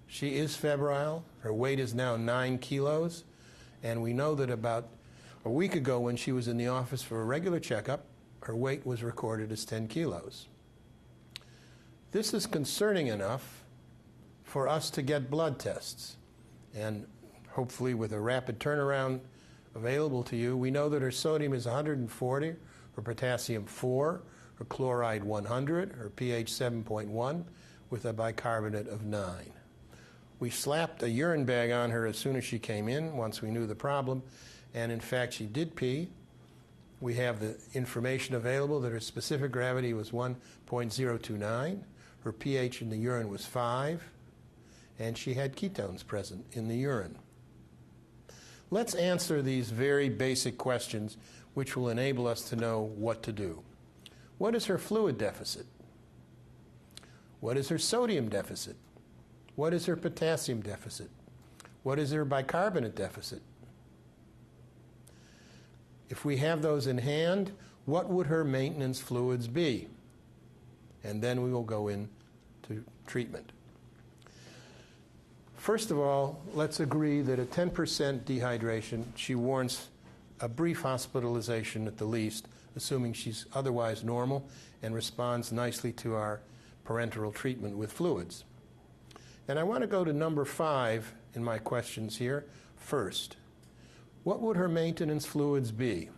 She is febrile. Her weight is now 9 kilos, and we know that about a week ago when she was in the office for a regular checkup, her weight was recorded as 10 kilos. This is concerning enough for us to get blood tests, and hopefully with a rapid turnaround available to you, we know that her sodium is 140, her potassium 4, her chloride 100, her pH 7.1, with a bicarbonate of 9. We slapped a urine bag on her as soon as she came in, once we knew the problem, and in fact she did pee. We have the information available that her specific gravity was 1.029, her pH in the urine was 5, and she had ketones present in the urine. Let's answer these very basic questions which will enable us to know what to do. What is her fluid deficit? What is her sodium deficit? What is her potassium deficit? What is her bicarbonate deficit? If we have those in hand, what would her maintenance fluids be? And then we will go into treatment. First of all, let's agree that at 10% dehydration, she warrants a brief hospitalization at the least, assuming she's otherwise normal and responds nicely to our parenteral treatment with fluids. And I want to go to number 5 in my questions here first. What would her maintenance fluids be?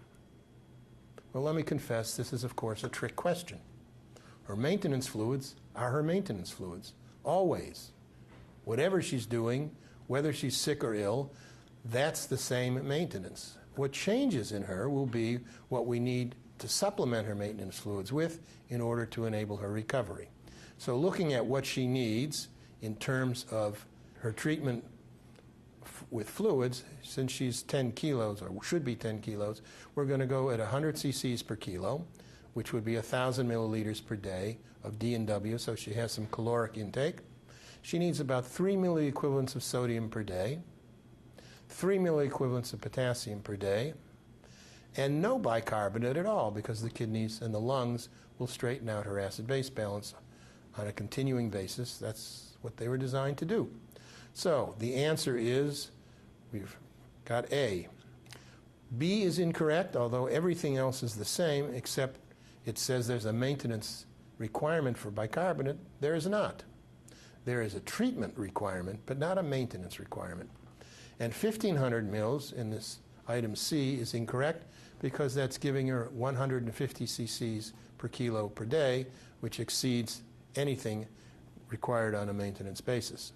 Well, let me confess, this is, of course, a trick question. Her maintenance fluids are her maintenance fluids, always. Whatever she's doing, whether she's sick or ill, that's the same maintenance. What changes in her will be what we need to supplement her maintenance fluids with in order to enable her recovery. So looking at what she needs in terms of her treatment with fluids, since she's 10 kilos, or should be 10 kilos, we're going to go at 100 cc's per kilo, which would be 1,000 milliliters per day of D&W, so she has some caloric intake. She needs about 3 milliequivalents of sodium per day, 3 milliequivalents of potassium per day, and no bicarbonate at all, because the kidneys and the lungs will straighten out her acid-base balance on a continuing basis. That's what they were designed to do. So the answer is, we've got A. B is incorrect, although everything else is the same, except it says there's a maintenance requirement for bicarbonate. There is not. There is a treatment requirement, but not a maintenance requirement. And 1,500 mils in this item C is incorrect, because that's giving her 150 cc's per kilo per day, which exceeds anything required on a maintenance basis.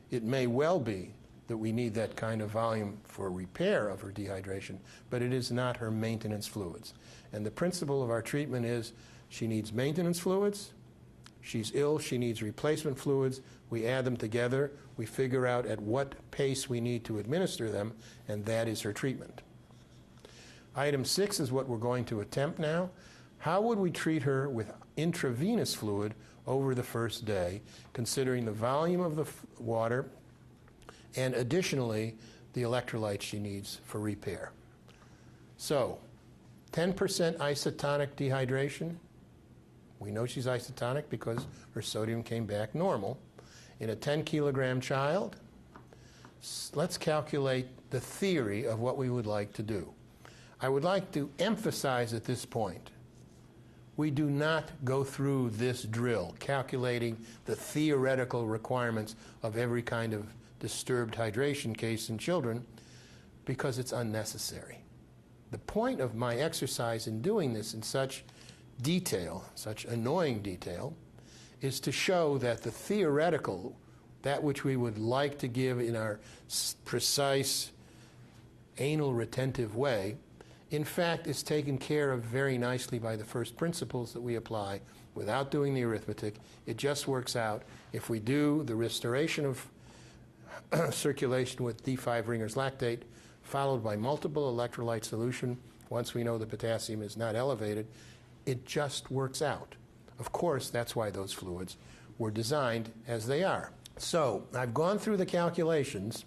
It may well be that we need that kind of volume for repair of her dehydration, but it is not her maintenance fluids. And the principle of our treatment is she needs maintenance fluids, she's ill, she needs replacement fluids, we add them together, we figure out at what pace we need to administer them, and that is her treatment. Item 6 is what we're going to attempt now. How would we treat her with intravenous fluid over the first day, considering the volume of the water and additionally the electrolytes she needs for repair? So, 10% isotonic dehydration. We know she's isotonic because her sodium came back normal. In a 10-kilogram child, let's calculate the theory of what we would like to do. I would like to emphasize at this point, we do not go through this drill calculating the theoretical requirements of every kind of disturbed hydration case in children, because it's unnecessary. The point of my exercise in doing this in such detail, such annoying detail, is to show that the theoretical, that which we would like to give in our precise anal retentive way, in fact is taken care of very nicely by the first principles that we apply without doing the arithmetic. It just works out. If we do the restoration of circulation with D5 Ringer's lactate, followed by multiple electrolyte solution, once we know the potassium is not elevated, it just works out. Of course, that's why those fluids were designed as they are. So, I've gone through the calculations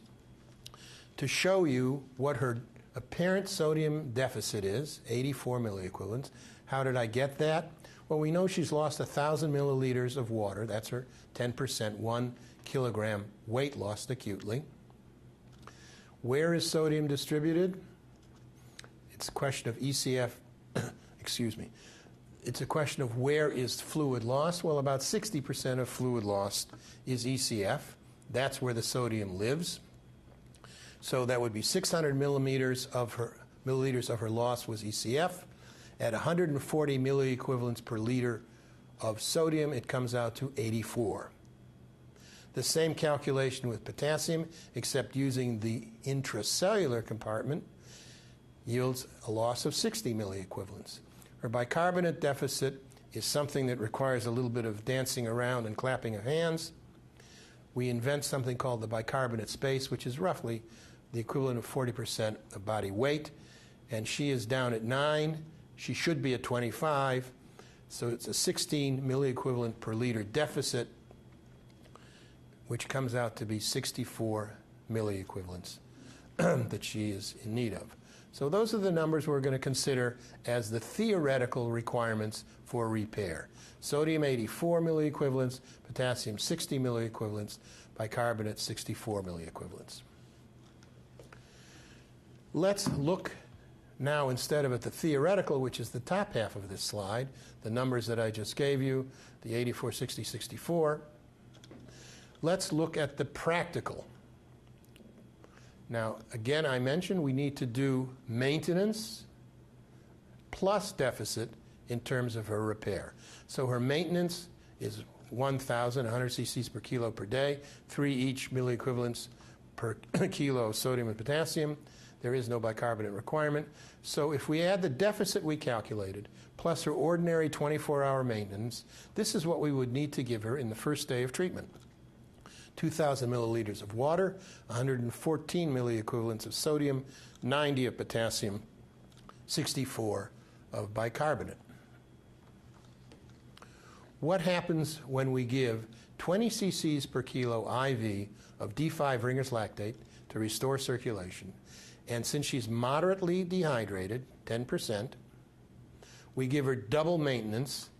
to show you what her apparent sodium deficit is, 84 milliequivalents. How did I get that? Well, we know she's lost 1,000 milliliters of water. That's her 10%, 1 kilogram weight lost acutely. Where is sodium distributed? It's a question of ECF, excuse me. It's a question of where is fluid lost. Well, about 60% of fluid lost is ECF. That's where the sodium lives. So that would be 600 milliliters of her loss was ECF. At 140 milliequivalents per liter of sodium, it comes out to 84. The same calculation with potassium, except using the intracellular compartment, yields a loss of 60 milliequivalents. Her bicarbonate deficit is something that requires a little bit of dancing around and clapping of hands. We invent something called the bicarbonate space, which is roughly the equivalent of 40% of body weight, and she is down at 9. She should be at 25, so it's a 16 milliequivalent per liter deficit, which comes out to be 64 milliequivalents that she is in need of. So those are the numbers we're going to consider as the theoretical requirements for repair. Sodium 84 milliequivalents, potassium 60 milliequivalents, bicarbonate 64 milliequivalents. Let's look now, instead of at the theoretical, which is the top half of this slide, the numbers that I just gave you, the 84, 60, 64, let's look at the practical. Now, again, I mentioned we need to do maintenance plus deficit in terms of her repair. So her maintenance is 100 cc's per kilo per day, 3 each milliequivalents per kilo of sodium and potassium. There is no bicarbonate requirement. So if we add the deficit we calculated, plus her ordinary 24-hour maintenance, this is what we would need to give her in the first day of treatment. 2,000 milliliters of water, 114 milliequivalents of sodium, 90 of potassium, 64 of bicarbonate. What happens when we give 20 cc's per kilo IV of D5 Ringer's lactate to restore circulation? And since she's moderately dehydrated, 10%, we give her double maintenance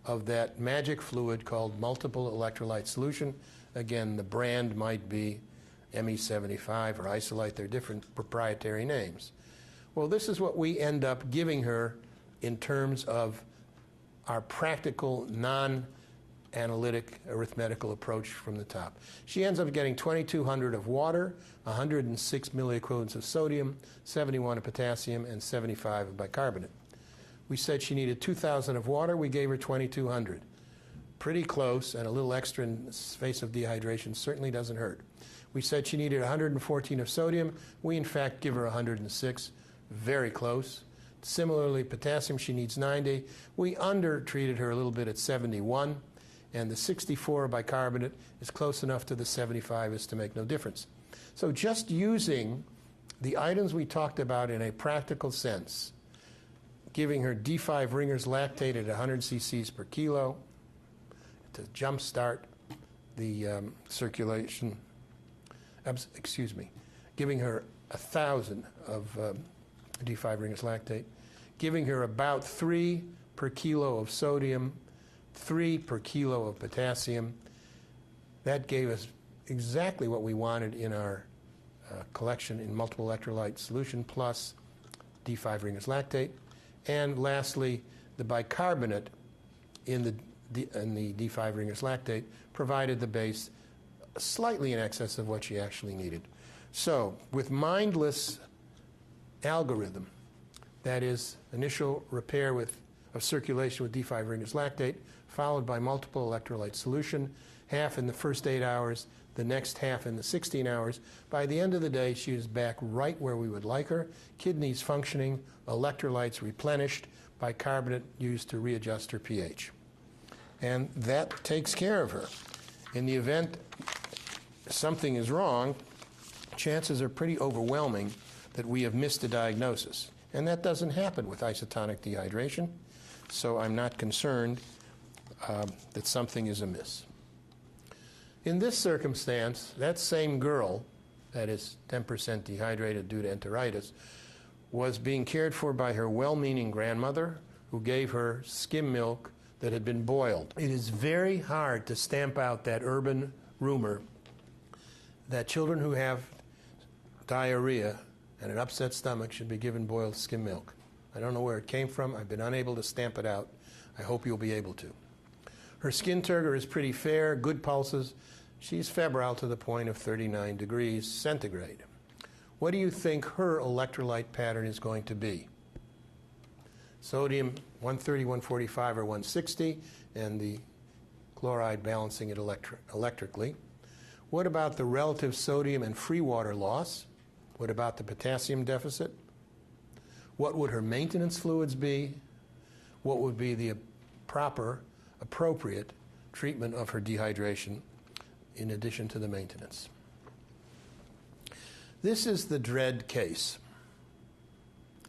of that magic fluid called multiple electrolyte solution. Again, the brand might be ME75 or Isolite. They're different proprietary names. Well, this is what we end up giving her in terms of our practical, non-analytic arithmetical approach from the top. She ends up getting 2,200 of water, 106 milliequivalents of sodium, 71 of potassium, and 75 of bicarbonate. We said she needed 2,000 of water. We gave her 2,200. Pretty close, and a little extra in the face of dehydration certainly doesn't hurt. We said she needed 114 of sodium. We, in fact, give her 106. Very close. Similarly, potassium, she needs 90. We under-treated her a little bit at 71, and the 64 bicarbonate is close enough to the 75 as to make no difference. So just using the items we talked about in a practical sense, giving her D5 Ringer's lactate at 100 cc's per kilo to jumpstart the circulation, giving her 1,000 of D5 Ringer's lactate, giving her about 3 per kilo of sodium, 3 per kilo of potassium. That gave us exactly what we wanted in our collection in multiple electrolyte solution plus D5 Ringer's lactate. And lastly, the bicarbonate in the D5 Ringer's lactate provided the base slightly in excess of what she actually needed. So with mindless algorithm, that is initial repair of circulation with D5 Ringer's lactate, followed by multiple electrolyte solution, half in the first 8 hours, the next half in the 16 hours. By the end of the day, she is back right where we would like her. Kidneys functioning, electrolytes replenished, bicarbonate used to readjust her pH. And that takes care of her. In the event something is wrong, chances are pretty overwhelming that we have missed a diagnosis. And that doesn't happen with isotonic dehydration, so I'm not concerned that something is amiss. In this circumstance, that same girl, that is 10% dehydrated due to enteritis, was being cared for by her well-meaning grandmother who gave her skim milk that had been boiled. It is very hard to stamp out that urban rumor that children who have diarrhea and an upset stomach should be given boiled skim milk. I don't know where it came from. I've been unable to stamp it out. I hope you'll be able to. Her skin turgor is pretty fair, good pulses. She's febrile to the point of 39 degrees centigrade. What do you think her electrolyte pattern is going to be? Sodium 130, 145, or 160, and the chloride balancing it electrically. What about the relative sodium and free water loss? What about the potassium deficit? What would her maintenance fluids be? What would be the proper, appropriate treatment of her dehydration in addition to the maintenance? This is the dread case.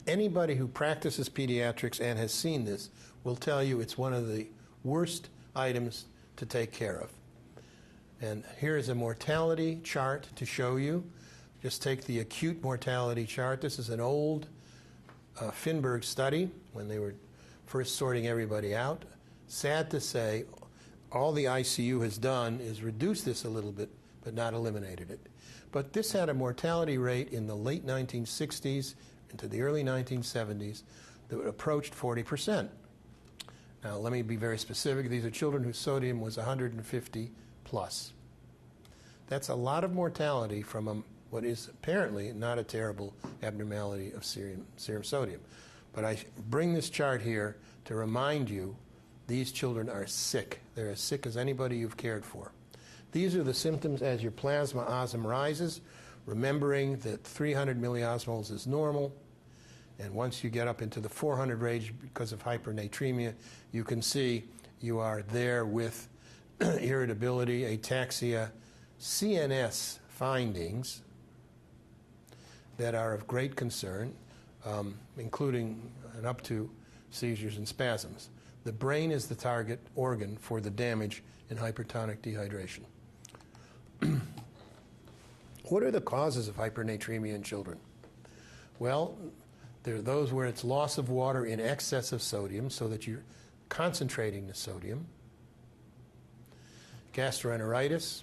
Anybody who practices pediatrics and has seen this will tell you it's one of the worst items to take care of. And here's a mortality chart to show you. Just take the acute mortality chart. This is an old Finberg study when they were first sorting everybody out. Sad to say, all the ICU has done is reduce this a little bit, but not eliminated it. But this had a mortality rate in the late 1960s into the early 1970s that approached 40%. Now, let me be very specific. These are children whose sodium was 150 plus. That's a lot of mortality from a what is apparently not a terrible abnormality of serum sodium. But I bring this chart here to remind you these children are sick. They're as sick as anybody you've cared for. These are the symptoms as your plasma osm rises, remembering that 300 milliosmoles is normal. And once you get up into the 400 range because of hypernatremia, you can see you are there with irritability, ataxia, CNS findings that are of great concern, including and up to seizures and spasms. The brain is the target organ for the damage in hypertonic dehydration. What are the causes of hypernatremia in children? Well, there are those where it's loss of water in excess of sodium, so that you're concentrating the sodium. Gastroenteritis,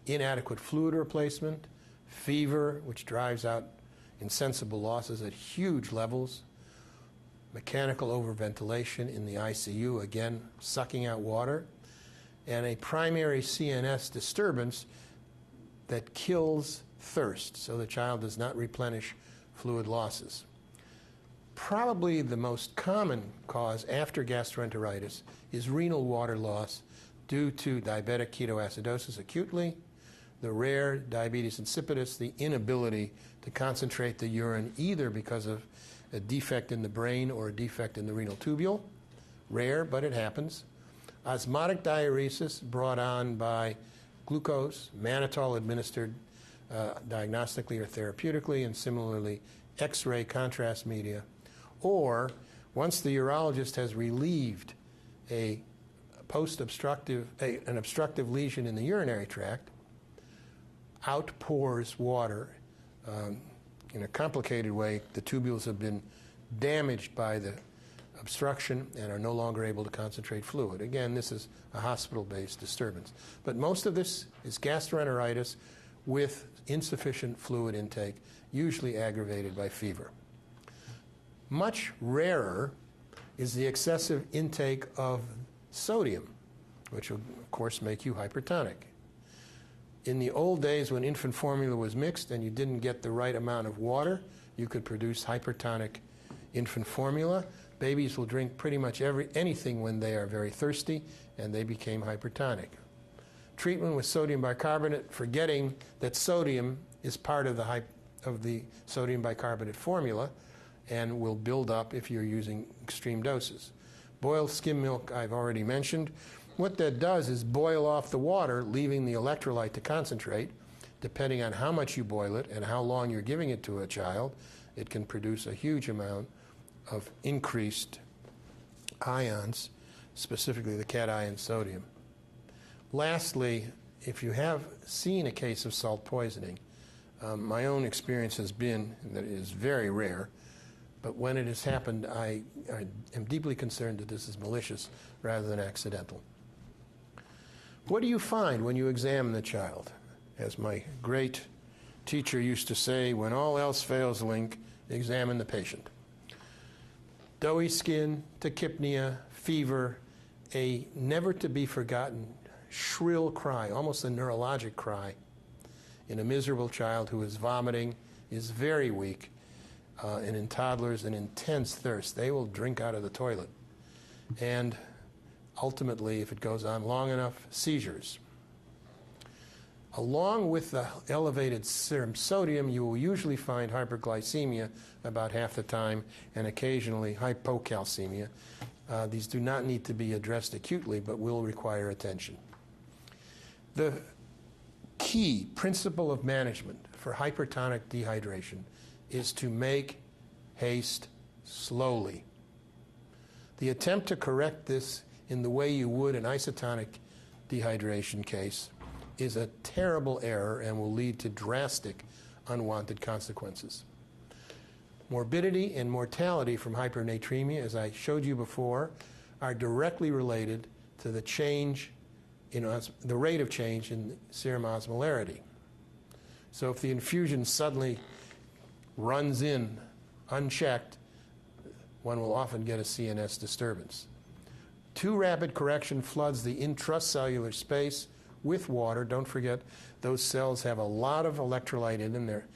inadequate fluid replacement, fever, which drives out insensible losses at huge levels, mechanical overventilation in the ICU, again, sucking out water, and a primary CNS disturbance that kills thirst, so the child does not replenish fluid losses. Probably the most common cause after gastroenteritis is renal water loss due to diabetic ketoacidosis acutely, the rare diabetes insipidus, the inability to concentrate the urine either because of a defect in the brain or a defect in the renal tubule. Rare, but it happens. Osmotic diuresis brought on by glucose, mannitol administered diagnostically or therapeutically, and similarly X-ray contrast media. Or once the urologist has relieved an obstructive lesion in the urinary tract, out pours water in a complicated way. The tubules have been damaged by the obstruction and are no longer able to concentrate fluid. Again, this is a hospital-based disturbance. But most of this is gastroenteritis with insufficient fluid intake, usually aggravated by fever. Much rarer is the excessive intake of sodium, which will, of course, make you hypertonic. In the old days when infant formula was mixed and you didn't get the right amount of water, you could produce hypertonic infant formula. Babies will drink pretty much anything when they are very thirsty, and they became hypertonic. Treatment with sodium bicarbonate, forgetting that sodium is part of the sodium bicarbonate formula and will build up if you're using extreme doses. Boiled skim milk, I've already mentioned. What that does is boil off the water, leaving the electrolyte to concentrate. Depending on how much you boil it and how long you're giving it to a child, it can produce a huge amount of increased ions, specifically the cation sodium. Lastly, if you have seen a case of salt poisoning, my own experience has been that it is very rare, but when it has happened, I am deeply concerned that this is malicious rather than accidental. What do you find when you examine the child? As my great teacher used to say, when all else fails, Link, examine the patient. Doughy skin, tachypnea, fever, a never-to-be-forgotten shrill cry, almost a neurologic cry, in a miserable child who is vomiting, is very weak, and in toddlers, an intense thirst. They will drink out of the toilet. And ultimately, if it goes on long enough, seizures. Along with the elevated serum sodium, you will usually find hyperglycemia about half the time, and occasionally hypocalcemia. These do not need to be addressed acutely, but will require attention. The key principle of management for hypertonic dehydration is to make haste slowly. The attempt to correct this in the way you would an isotonic dehydration case is a terrible error and will lead to drastic unwanted consequences. Morbidity and mortality from hypernatremia, as I showed you before, are directly related to the change in the rate of change in serum osmolarity. So if the infusion suddenly runs in unchecked, one will often get a CNS disturbance. Too rapid correction floods the intracellular space with water. Don't forget, those cells have a lot of electrolyte in them. Their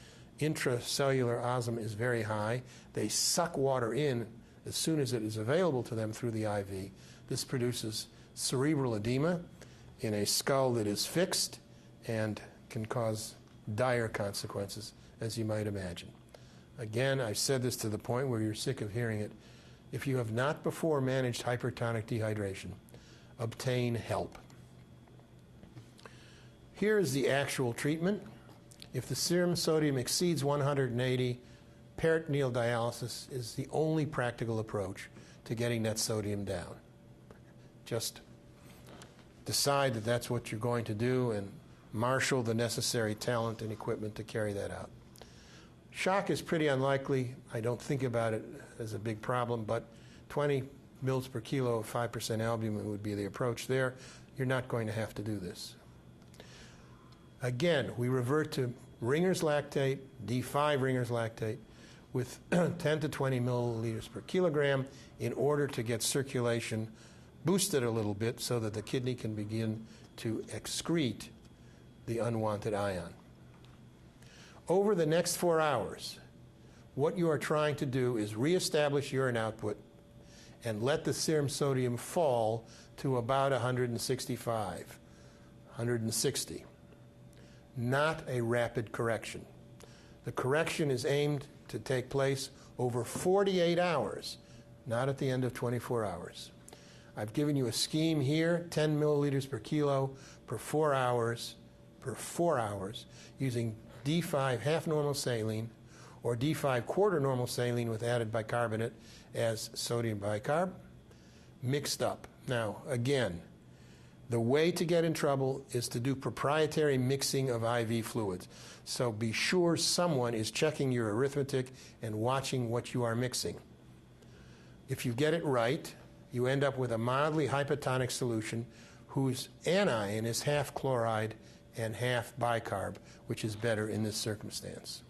intracellular osm is very high. They suck water in as soon as it is available to them through the IV. This produces cerebral edema in a skull that is fixed and can cause dire consequences, as you might imagine. Again, I've said this to the point where you're sick of hearing it. If you have not before managed hypertonic dehydration, obtain help. Here is the actual treatment. If the serum sodium exceeds 180, peritoneal dialysis is the only practical approach to getting that sodium down. Just decide that that's what you're going to do and marshal the necessary talent and equipment to carry that out. Shock is pretty unlikely. I don't think about it as a big problem, but 20 mils per kilo of 5% albumin would be the approach there. You're not going to have to do this. Again, we revert to Ringer's lactate, D5 Ringer's lactate, with 10 to 20 milliliters per kilogram in order to get circulation boosted a little bit so that the kidney can begin to excrete the unwanted ion. Over the next 4 hours, what you are trying to do is reestablish urine output and let the serum sodium fall to about 165, 160. Not a rapid correction. The correction is aimed to take place over 48 hours, not at the end of 24 hours. I've given you a scheme here, 10 milliliters per kilo per 4 hours, using D5 half normal saline or D5 quarter normal saline with added bicarbonate as sodium bicarb, mixed up. Now, again, the way to get in trouble is to do proprietary mixing of IV fluids. So be sure someone is checking your arithmetic and watching what you are mixing. If you get it right, you end up with a mildly hypotonic solution whose anion is half chloride and half bicarb, which is better in this circumstance.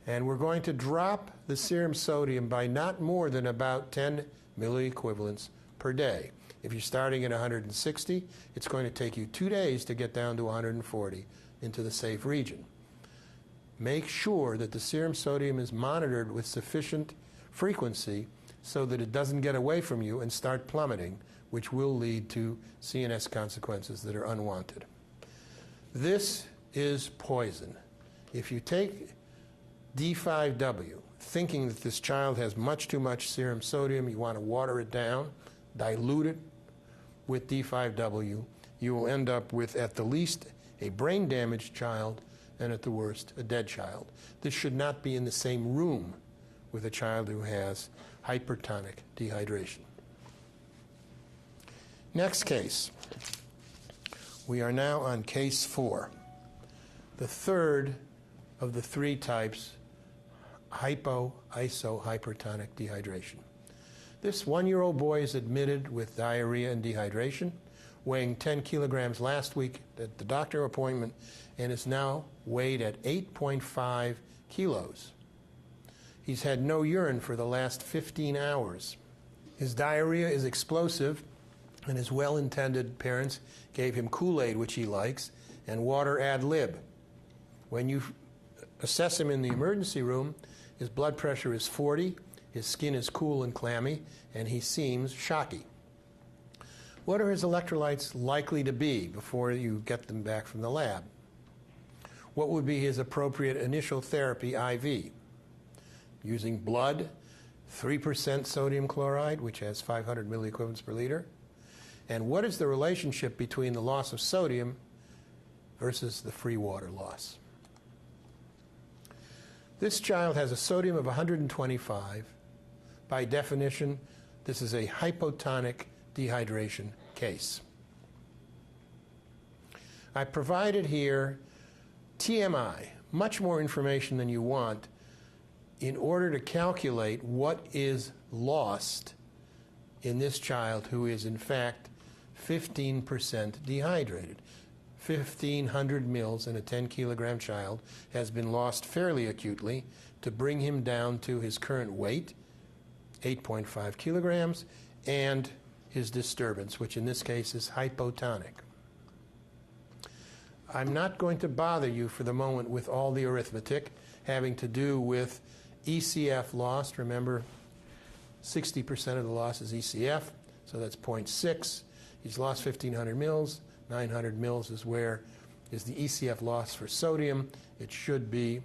And we're going to drop the serum sodium by not more than about 10 milliequivalents per day. If you're starting at 160, it's going to take you 2 days to get down to 140 into the safe region. Make sure that the serum sodium is monitored with sufficient frequency so that it doesn't get away from you and start plummeting, which will lead to CNS consequences that are unwanted. This is poison. If you take D5W, thinking that this child has much too much serum sodium, you want to water it down, dilute it with D5W, you will end up with, at the least, a brain-damaged child, and at the worst, a dead child. This should not be in the same room with a child who has hypertonic dehydration. Next case. We are now on case 4, the third of the 3 types hypo-iso-hypertonic dehydration. This 1-year-old boy is admitted with diarrhea and dehydration, weighing 10 kilograms last week at the doctor appointment, and is now weighed at 8.5 kilos. He's had no urine for the last 15 hours. His diarrhea is explosive, and his well-intended parents gave him Kool-Aid, which he likes, and water ad lib. When you assess him in the emergency room, his blood pressure is 40, his skin is cool and clammy, and he seems shocky. What are his electrolytes likely to be before you get them back from the lab? What would be his appropriate initial therapy IV? Using blood, 3% sodium chloride, which has 500 milliequivalents per liter. And what is the relationship between the loss of sodium versus the free water loss? This child has a sodium of 125. By definition, this is a hypotonic dehydration case. I provided here TMI, much more information than you want, in order to calculate what is lost in this child who is in fact 15% dehydrated. 1,500 mils in a 10-kilogram child has been lost fairly acutely to bring him down to his current weight, 8.5 kilograms, and his disturbance, which in this case is hypotonic. I'm not going to bother you for the moment with all the arithmetic having to do with ECF lost. Remember, 60% of the loss is ECF, so that's 0.6. He's lost 1,500 mils. 900 mils is where is the ECF loss for sodium. It should be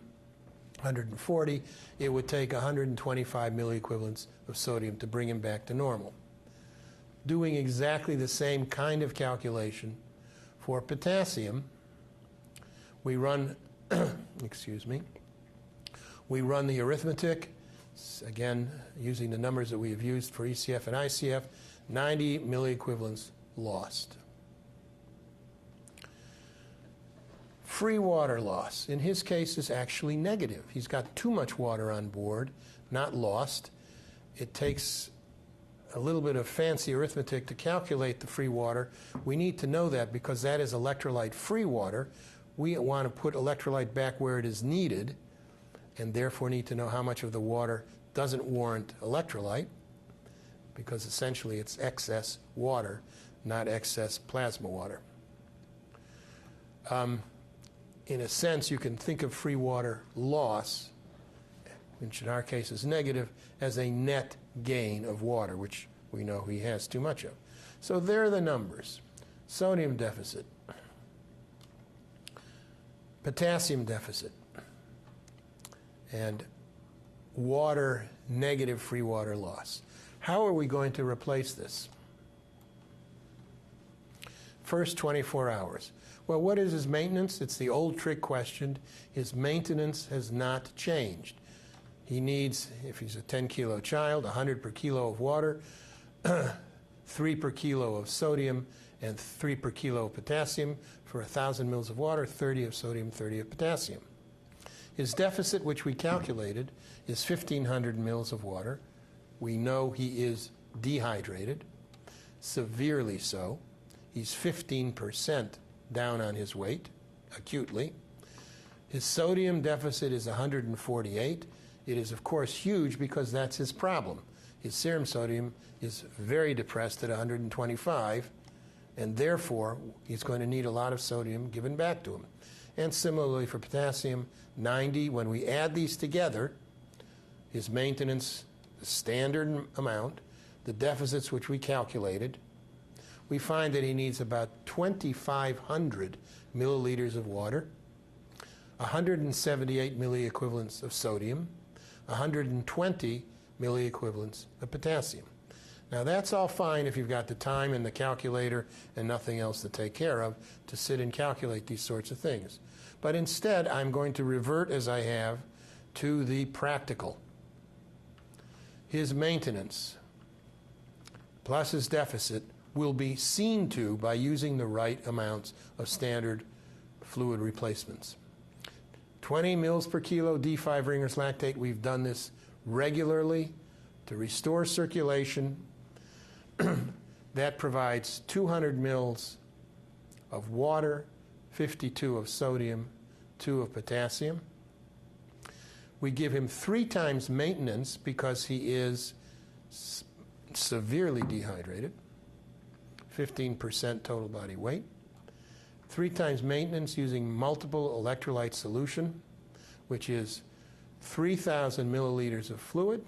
140. It would take 125 milliequivalents of sodium to bring him back to normal. Doing exactly the same kind of calculation for potassium, we run, excuse me, we run the arithmetic, again, using the numbers that we have used for ECF and ICF, 90 milliequivalents lost. Free water loss, in his case, is actually negative. He's got too much water on board, not lost. It takes a little bit of fancy arithmetic to calculate the free water. We need to know that because that is electrolyte-free water. We want to put electrolyte back where it is needed, and therefore need to know how much of the water doesn't warrant electrolyte, because essentially it's excess water, not excess plasma water. In a sense, you can think of free water loss, which in our case is negative, as a net gain of water, which we know he has too much of. So there are the numbers. Sodium deficit, potassium deficit, and water, negative free water loss. How are we going to replace this? First 24 hours. Well, what is his maintenance? It's the old trick question. His maintenance has not changed. He needs, if he's a 10-kilo child, 100 per kilo of water, 3 per kilo of sodium, and 3 per kilo of potassium. For 1,000 mils of water, 30 of sodium, 30 of potassium. His deficit, which we calculated, is 1,500 mils of water. We know he is dehydrated, severely so. He's 15% down on his weight, acutely. His sodium deficit is 148. It is, of course, huge because that's his problem. His serum sodium is very depressed at 125, and therefore he's going to need a lot of sodium given back to him. And similarly for potassium, 90. When we add these together, his maintenance, the standard amount, the deficits which we calculated, we find that he needs about 2,500 milliliters of water, 178 milliequivalents of sodium, 120 milliequivalents of potassium. Now that's all fine if you've got the time and the calculator and nothing else to take care of to sit and calculate these sorts of things. But instead, I'm going to revert, as I have, to the practical. His maintenance plus his deficit will be seen to by using the right amounts of standard fluid replacements. 20 mils per kilo D5 Ringer's lactate. We've done this regularly to restore circulation. That provides 200 mils of water, 52 of sodium, 2 of potassium. We give him 3 times maintenance because he is severely dehydrated, 15% total body weight. 3 times maintenance using multiple electrolyte solution, which is 3,000 milliliters of fluid,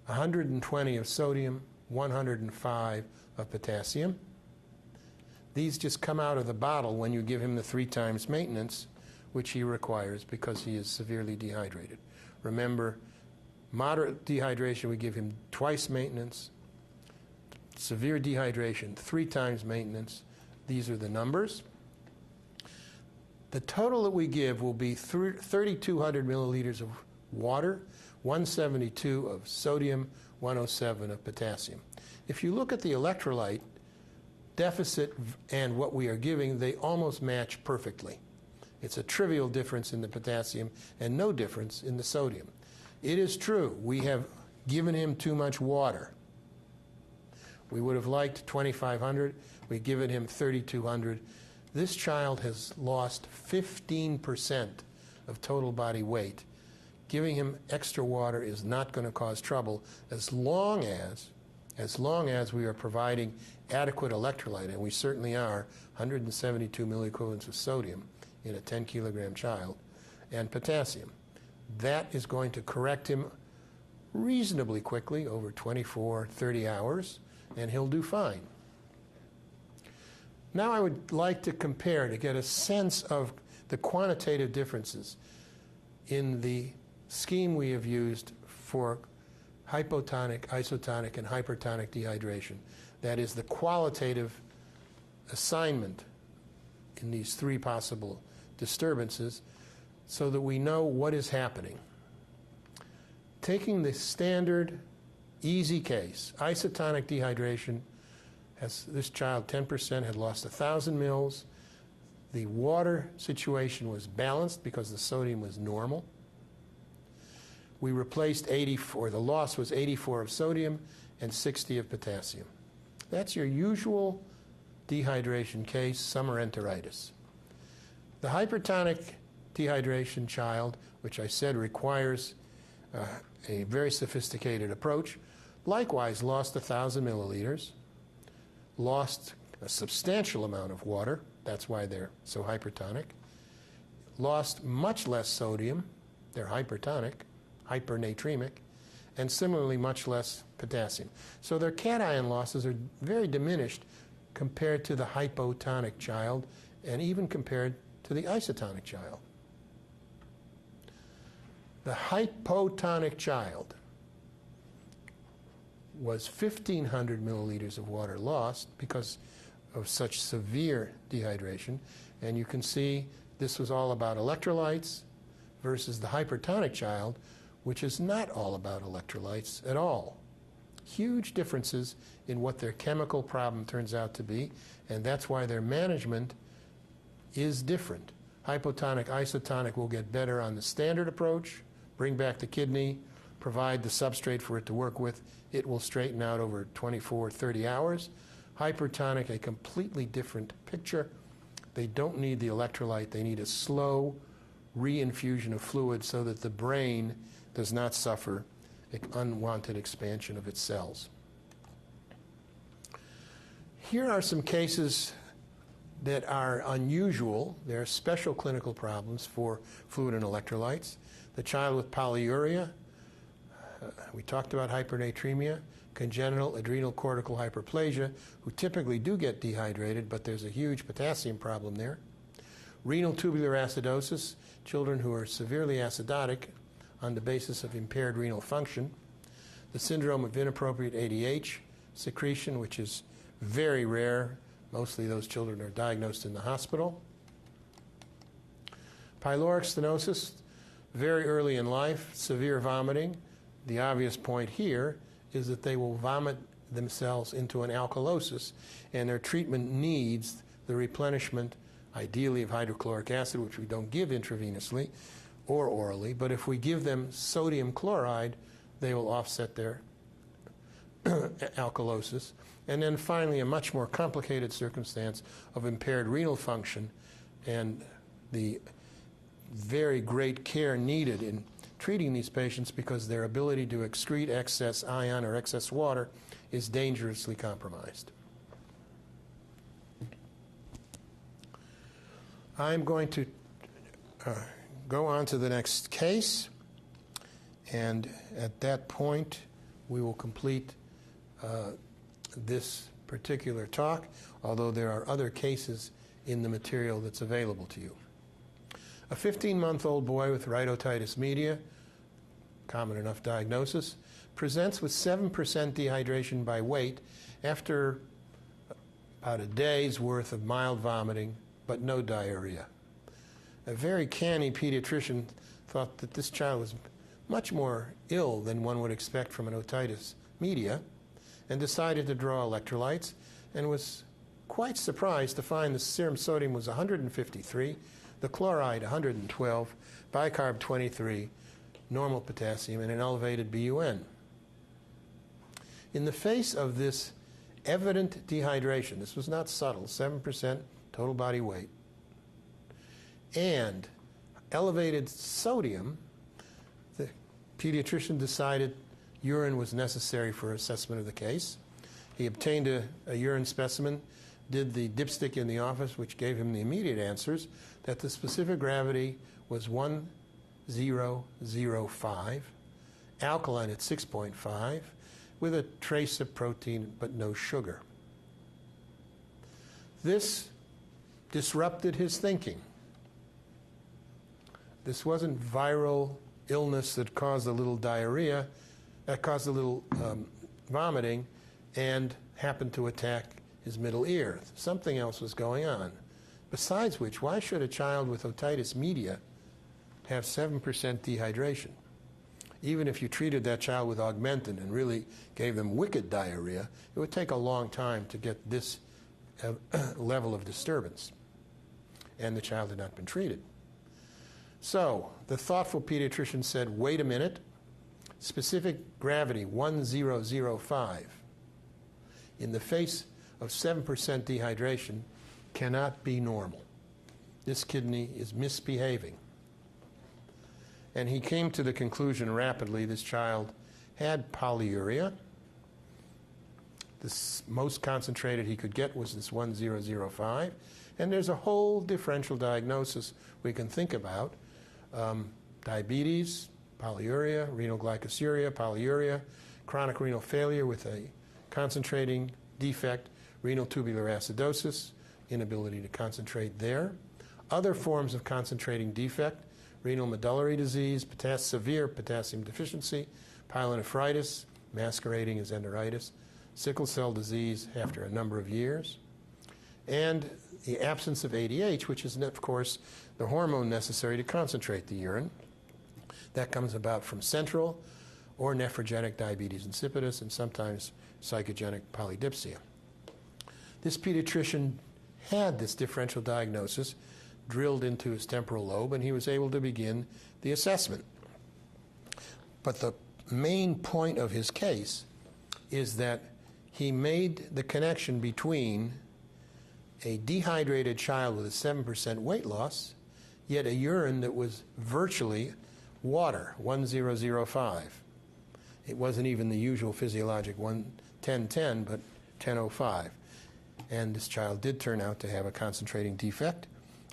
120 of sodium, 105 of potassium. These just come out of the bottle when you give him the 3 times maintenance, which he requires because he is severely dehydrated. Remember, moderate dehydration, we give him twice maintenance. Severe dehydration, 3 times maintenance. These are the numbers. The total that we give will be 3,200 milliliters of water, 172 of sodium, 107 of potassium. If you look at the electrolyte deficit and what we are giving, they almost match perfectly. It's a trivial difference in the potassium and no difference in the sodium. It is true, we have given him too much water. We would have liked 2,500. We've given him 3,200. This child has lost 15% of total body weight. Giving him extra water is not going to cause trouble as long as as long as we are providing adequate electrolyte, and we certainly are, 172 milliequivalents of sodium in a 10 kilogram child, and potassium. That is going to correct him reasonably quickly, over 24, 30 hours, and he'll do fine. Now I would like to compare, to get a sense of the quantitative differences in the scheme we have used for hypotonic, isotonic, and hypertonic dehydration. That is the qualitative assignment in these three possible disturbances, so that we know what is happening. Taking the standard, easy case, isotonic dehydration, as this child, 10%, had lost 1,000 mils. The water situation was balanced because the sodium was normal. We replaced 84, the loss was 84 of sodium and 60 of potassium. That's your usual dehydration case, summer enteritis. The hypertonic dehydration child, which I said requires a very sophisticated approach, likewise lost 1,000 milliliters, lost a substantial amount of water, that's why they're so hypertonic, lost much less sodium, they're hypertonic, hypernatremic, and similarly much less potassium. So their cation losses are very diminished compared to the hypotonic child and even compared to the isotonic child. The hypotonic child was 1,500 milliliters of water lost because of such severe dehydration, and you can see this was all about electrolytes versus the hypertonic child, which is not all about electrolytes at all. Huge differences in what their chemical problem turns out to be, and that's why their management is different. Hypotonic, isotonic will get better on the standard approach, bring back the kidney, provide the substrate for it to work with. It will straighten out over 24, 30 hours. Hypertonic, a completely different picture. They don't need the electrolyte. They need a slow reinfusion of fluid so that the brain does not suffer unwanted expansion of its cells. Here are some cases that are unusual. There are special clinical problems for fluid and electrolytes. The child with polyuria, we talked about hypernatremia, congenital adrenal cortical hyperplasia, who typically do get dehydrated, but there's a huge potassium problem there. Renal tubular acidosis, children who are severely acidotic on the basis of impaired renal function. The syndrome of inappropriate ADH secretion, which is very rare. Mostly those children are diagnosed in the hospital. Pyloric stenosis, very early in life, severe vomiting. The obvious point here is that they will vomit themselves into an alkalosis, and their treatment needs the replenishment, ideally of hydrochloric acid, which we don't give intravenously or orally, but if we give them sodium chloride, they will offset their alkalosis. And then finally, a much more complicated circumstance of impaired renal function and the very great care needed in treating these patients because their ability to excrete excess ion or excess water is dangerously compromised. I'm going to go on to the next case, and at that point we will complete this particular talk, although there are other cases in the material that's available to you. A 15-month-old boy with right otitis media, common enough diagnosis, presents with 7% dehydration by weight after about a day's worth of mild vomiting, but no diarrhea. A very canny pediatrician thought that this child was much more ill than one would expect from an otitis media, and decided to draw electrolytes, and was quite surprised to find the serum sodium was 153, the chloride 112, bicarb 23, normal potassium, and an elevated BUN. In the face of this evident dehydration, this was not subtle, 7% total body weight, and elevated sodium, the pediatrician decided urine was necessary for assessment of the case. He obtained a urine specimen, did the dipstick in the office, which gave him the immediate answers that the specific gravity was 1005, alkaline at 6.5, with a trace of protein but no sugar. This disrupted his thinking. This wasn't viral illness that caused a little diarrhea, that caused a little vomiting, and happened to attack his middle ear. Something else was going on. Besides which, why should a child with otitis media have 7% dehydration? Even if you treated that child with Augmentin and really gave them wicked diarrhea, it would take a long time to get this level of disturbance. And the child had not been treated. So the thoughtful pediatrician said, wait a minute, specific gravity 1005 in the face of 7% dehydration cannot be normal. This kidney is misbehaving. And he came to the conclusion rapidly this child had polyuria. The most concentrated he could get was this 1005. And there's a whole differential diagnosis we can think about. Diabetes, polyuria, renal glycosuria, polyuria, chronic renal failure with a concentrating defect, renal tubular acidosis, inability to concentrate there. Other forms of concentrating defect, renal medullary disease, severe potassium deficiency, pyelonephritis, masquerading as enteritis, sickle cell disease after a number of years, and the absence of ADH, which is, of course, the hormone necessary to concentrate the urine. That comes about from central or nephrogenic diabetes insipidus and sometimes psychogenic polydipsia. This pediatrician had this differential diagnosis drilled into his temporal lobe, and he was able to begin the assessment. But the main point of his case is that he made the connection between a dehydrated child with a 7% weight loss, yet a urine that was virtually water, 1005. It wasn't even the usual physiologic 1010, but 1005. And this child did turn out to have a concentrating defect.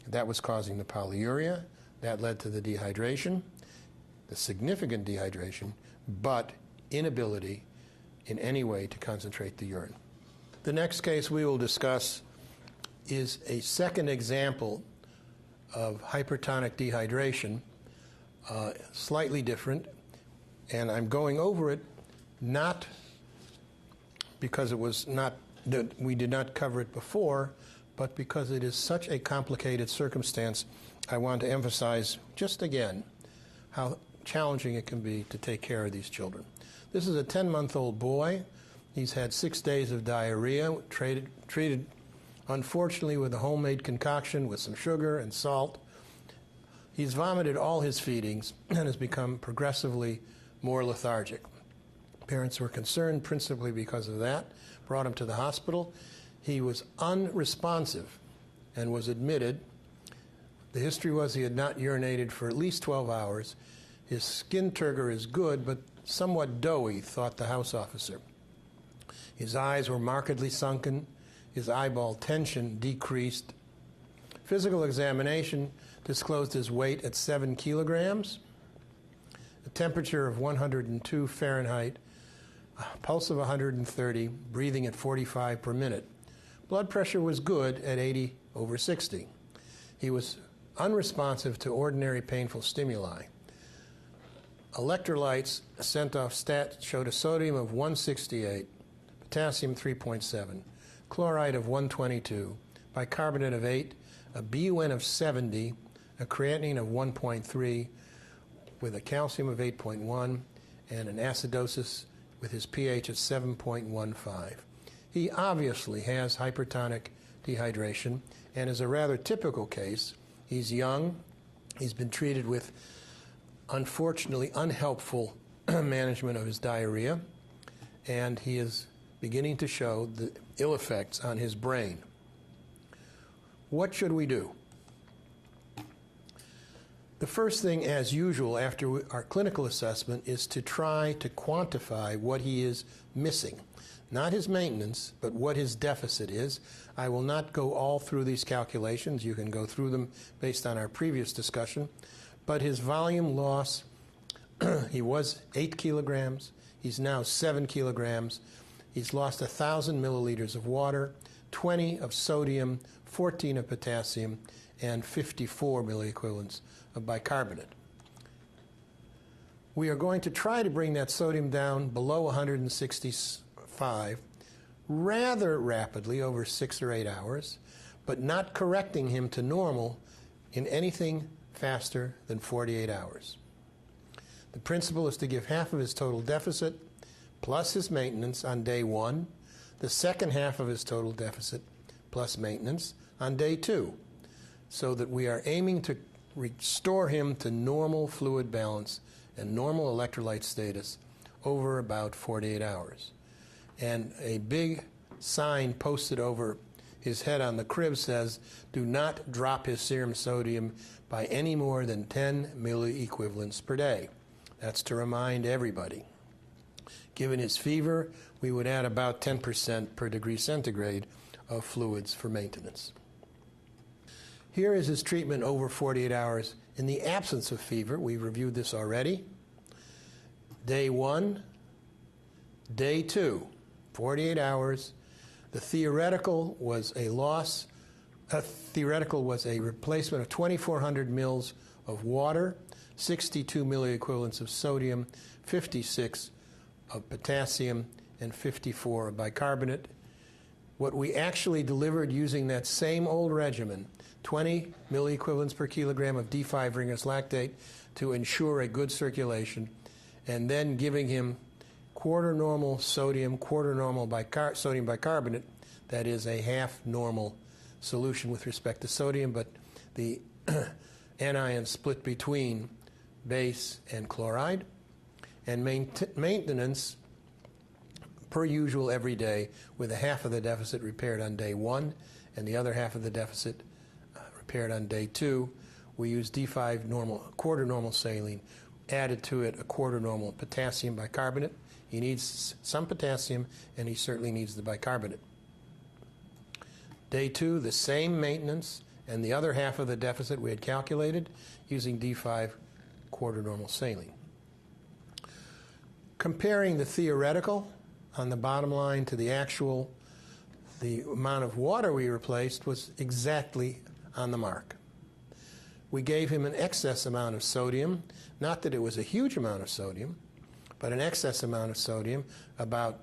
That was causing the polyuria. That led to the dehydration, the significant dehydration, but inability in any way to concentrate the urine. The next case we will discuss is a second example of hypertonic dehydration, slightly different, and I'm going over it not because it was not that we did not cover it before, but because it is such a complicated circumstance. I want to emphasize just again how challenging it can be to take care of these children. This is a 10-month-old boy. He's had 6 days of diarrhea, treated unfortunately with a homemade concoction with some sugar and salt. He's vomited all his feedings and has become progressively more lethargic. Parents were concerned principally because of that, brought him to the hospital. He was unresponsive and was admitted. The history was he had not urinated for at least 12 hours. His skin turgor is good, but somewhat doughy, thought the house officer. His eyes were markedly sunken. His eyeball tension decreased. Physical examination disclosed his weight at 7 kilograms, a temperature of 102 Fahrenheit, a pulse of 130, breathing at 45 per minute. Blood pressure was good at 80/60. He was unresponsive to ordinary painful stimuli. Electrolytes sent off stat showed a sodium of 168, potassium 3.7, chloride of 122, bicarbonate of 8, a BUN of 70, a creatinine of 1.3, with a calcium of 8.1, and an acidosis with his pH at 7.15. He obviously has hypertonic dehydration and is a rather typical case. He's young. He's been treated with, unfortunately, unhelpful management of his diarrhea, and he is beginning to show the ill effects on his brain. What should we do? The first thing, as usual, after our clinical assessment is to try to quantify what he is missing. not his maintenance, but what his deficit is. I will not go all through these calculations. You can go through them based on our previous discussion. But his volume loss, he was 8 kilograms. He's now 7 kilograms. He's lost 1,000 milliliters of water, 20 of sodium, 14 of potassium, and 54 milliequivalents of bicarbonate. We are going to try to bring that sodium down below 165 rather rapidly over 6 or 8 hours, but not correcting him to normal in anything faster than 48 hours. The principle is to give half of his total deficit plus his maintenance on day 1, the second half of his total deficit plus maintenance on day 2, so that we are aiming to restore him to normal fluid balance and normal electrolyte status over about 48 hours. And a big sign posted over his head on the crib says, do not drop his serum sodium by any more than 10 milliequivalents per day. That's to remind everybody. Given his fever, we would add about 10% per degree centigrade of fluids for maintenance. Here is his treatment over 48 hours in the absence of fever. We've reviewed this already. Day 1, day 2, 48 hours. The theoretical was a replacement of 2,400 mils of water, 62 milliequivalents of sodium, 56 of potassium, and 54 of bicarbonate. What we actually delivered using that same old regimen, 20 milliequivalents per kilogram of D5 Ringer's lactate to ensure a good circulation, and then giving him quarter normal sodium, quarter normal sodium bicarbonate, that is a half normal solution with respect to sodium, but the anion split between base and chloride, and maintenance per usual every day with a half of the deficit repaired on day 1 and the other half of the deficit repaired on day 2. We use D5 normal, quarter normal saline, added to it a quarter normal potassium bicarbonate. He needs some potassium, and he certainly needs the bicarbonate. Day 2, the same maintenance, and the other half of the deficit we had calculated using D5 quarter normal saline. Comparing the theoretical on the bottom line to the actual, the amount of water we replaced was exactly on the mark. We gave him an excess amount of sodium, not that it was a huge amount of sodium, but an excess amount of sodium, about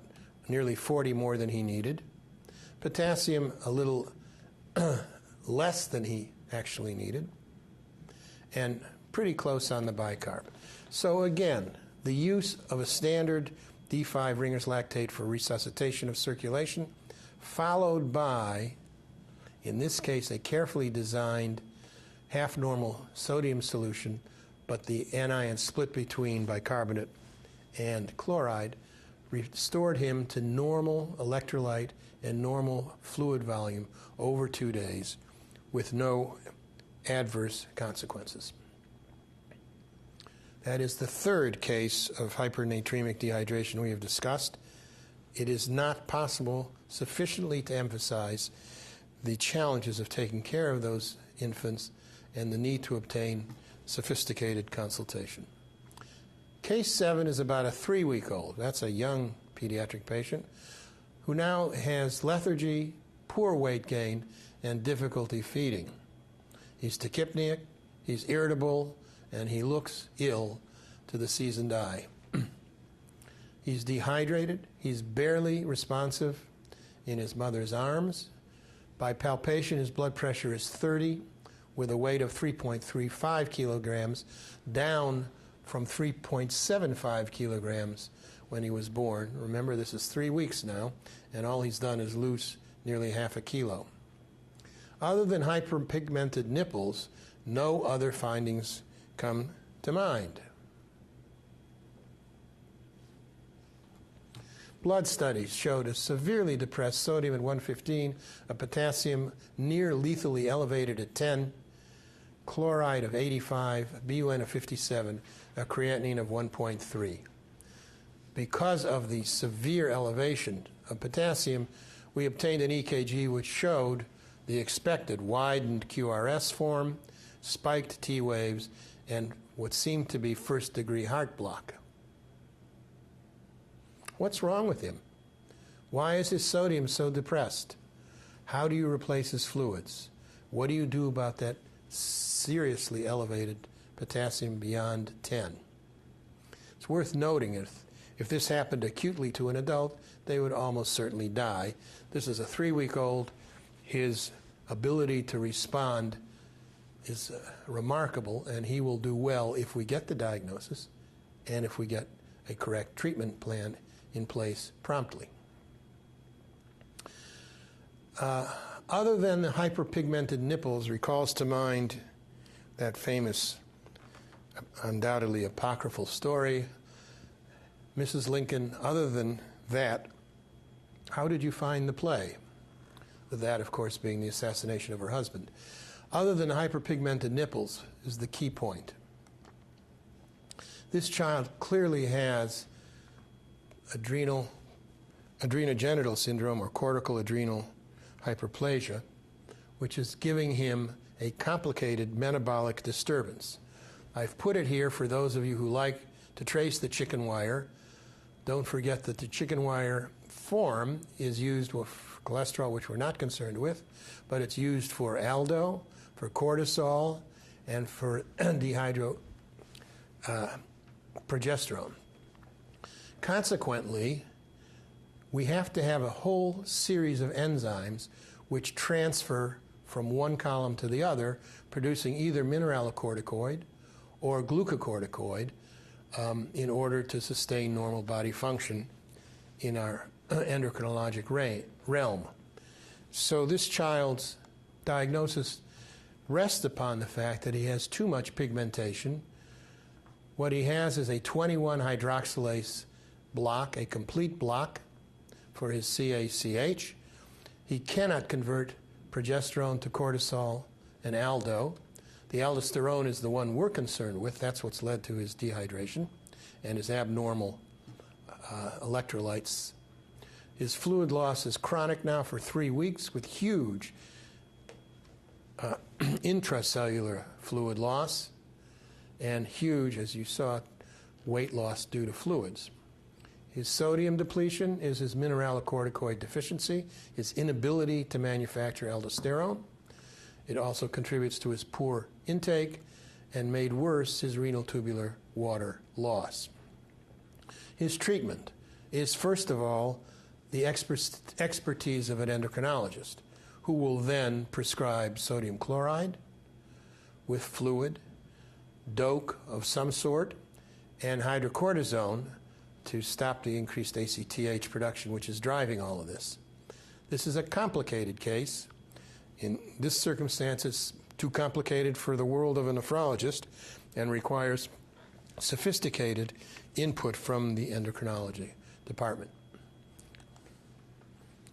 nearly 40 more than he needed. Potassium, a little less than he actually needed, and pretty close on the bicarb. So again, the use of a standard D5 Ringer's lactate for resuscitation of circulation, followed by, in this case, a carefully designed half-normal sodium solution, but the anion split between bicarbonate and chloride, restored him to normal electrolyte and normal fluid volume over 2 days with no adverse consequences. That is the third case of hypernatremic dehydration we have discussed. It is not possible sufficiently to emphasize the challenges of taking care of those infants and the need to obtain sophisticated consultation. Case 7 is about a 3-week-old. That's a young pediatric patient who now has lethargy, poor weight gain, and difficulty feeding. He's tachypneic, he's irritable, and he looks ill to the seasoned eye. He's dehydrated, he's barely responsive in his mother's arms. By palpation, his blood pressure is 30 with a weight of 3.35 kilograms, down from 3.75 kilograms when he was born. Remember, this is 3 weeks now, and all he's done is lose nearly half a kilo. Other than hyperpigmented nipples, no other findings come to mind. Blood studies showed a severely depressed sodium at 115, a potassium near lethally elevated at 10, chloride of 85, BUN of 57, a creatinine of 1.3. Because of the severe elevation of potassium, we obtained an EKG which showed the expected widened QRS form, spiked T waves, and what seemed to be first-degree heart block. What's wrong with him? Why is his sodium so depressed? How do you replace his fluids? What do you do about that seriously elevated potassium beyond 10? It's worth noting if this happened acutely to an adult, they would almost certainly die. This is a 3-week-old. His ability to respond is remarkable, and he will do well if we get the diagnosis and if we get a correct treatment plan in place promptly. Other than the hyperpigmented nipples, recalls to mind that famous, undoubtedly apocryphal story. Mrs. Lincoln, other than that, how did you find the play? That, of course, being the assassination of her husband. Other than hyperpigmented nipples is the key point. This child clearly has adrenogenital syndrome or cortical adrenal hyperplasia, which is giving him a complicated metabolic disturbance. I've put it here for those of you who like to trace the chicken wire. Don't forget that the chicken wire form is used with cholesterol, which we're not concerned with, but it's used for aldo, for cortisol, and for dehydroprogesterone. Consequently, we have to have a whole series of enzymes which transfer from one column to the other, producing either mineralocorticoid or glucocorticoid in order to sustain normal body function in our endocrinologic realm. So this child's diagnosis rests upon the fact that he has too much pigmentation. What he has is a 21-hydroxylase block, a complete block for his CACH. He cannot convert progesterone to cortisol and aldo. The aldosterone is the one we're concerned with. That's what's led to his dehydration and his abnormal electrolytes. His fluid loss is chronic now for 3 weeks with huge intracellular fluid loss and huge, as you saw, weight loss due to fluids. His sodium depletion is his mineralocorticoid deficiency, his inability to manufacture aldosterone. It also contributes to his poor intake and made worse his renal tubular water loss. His treatment is, first of all, the expertise of an endocrinologist who will then prescribe sodium chloride with fluid, DOAC of some sort, and hydrocortisone to stop the increased ACTH production, which is driving all of this. This is a complicated case. In this circumstance, it's too complicated for the world of a nephrologist and requires sophisticated input from the endocrinology department.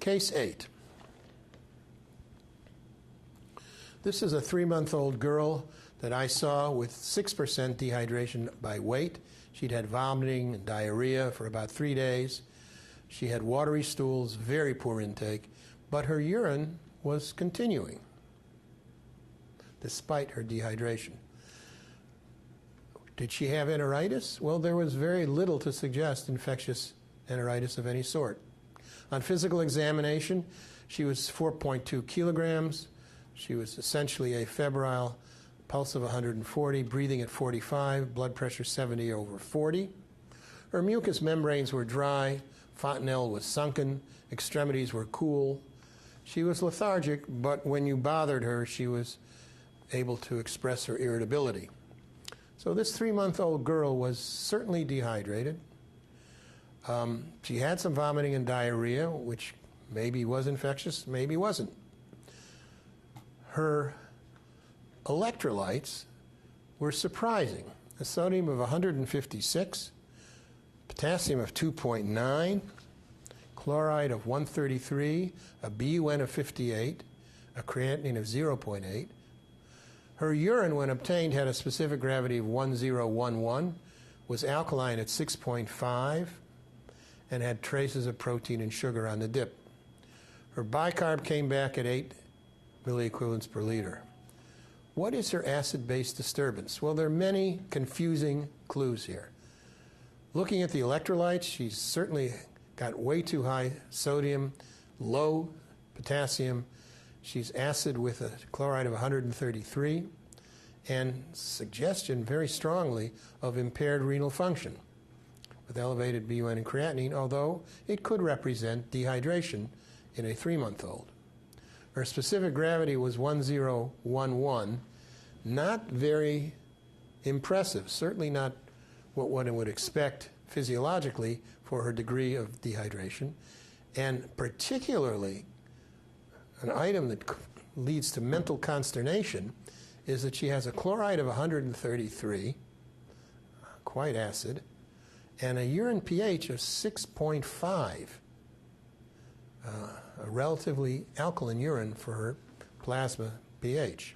Case 8. This is a 3-month-old girl that I saw with 6% dehydration by weight. She'd had vomiting and diarrhea for about 3 days. She had watery stools, very poor intake, but her urine was continuing despite her dehydration. Did she have enteritis? Well, there was very little to suggest infectious enteritis of any sort. On physical examination, she was 4.2 kilograms. She was essentially a febrile, pulse of 140, breathing at 45, blood pressure 70/40. Her mucous membranes were dry, fontanelle was sunken, extremities were cool. She was lethargic, but when you bothered her, she was able to express her irritability. So this 3-month-old girl was certainly dehydrated. She had some vomiting and diarrhea, which maybe was infectious, maybe wasn't. Her electrolytes were surprising. A sodium of 156, potassium of 2.9, chloride of 133, a BUN of 58, a creatinine of 0.8. Her urine, when obtained, had a specific gravity of 1011, was alkaline at 6.5, and had traces of protein and sugar on the dip. Her bicarb came back at 8 milliequivalents per liter. What is her acid-base disturbance? Well, there are many confusing clues here. Looking at the electrolytes, she's certainly got way too high sodium, low potassium. She's acid with a chloride of 133, and suggestion very strongly of impaired renal function with elevated BUN and creatinine, although it could represent dehydration in a 3-month-old. Her specific gravity was 1011, not very impressive, certainly not what one would expect physiologically for her degree of dehydration, and particularly an item that leads to mental consternation is that she has a chloride of 133, quite acid, and a urine pH of 6.5, a relatively alkaline urine for her plasma pH.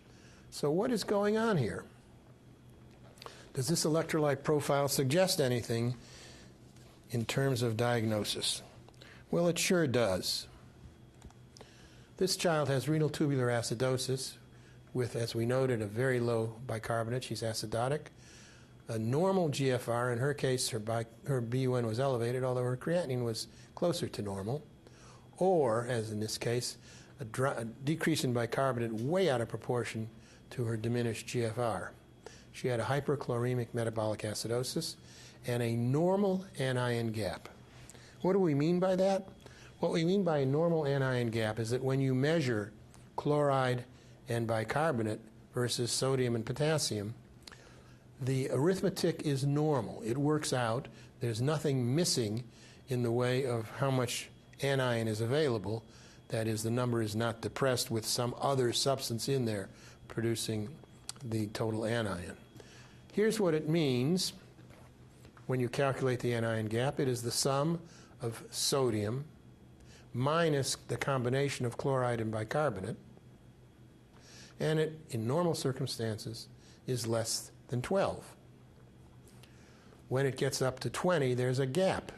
So what is going on here? Does this electrolyte profile suggest anything in terms of diagnosis? Well, it sure does. This child has renal tubular acidosis with, as we noted, a very low bicarbonate. She's acidotic. A normal GFR. In her case, her BUN was elevated, although her creatinine was closer to normal. Or, as in this case, a decrease in bicarbonate way out of proportion to her diminished GFR. She had a hyperchloremic metabolic acidosis and a normal anion gap. What do we mean by that? What we mean by a normal anion gap is that when you measure chloride and bicarbonate versus sodium and potassium, the arithmetic is normal. It works out. There's nothing missing in the way of how much anion is available. That is, the number is not depressed with some other substance in there producing the total anion. Here's what it means when you calculate the anion gap. It is the sum of sodium minus the combination of chloride and bicarbonate, and it, in normal circumstances, is less than 12. When it gets up to 20, there's a gap.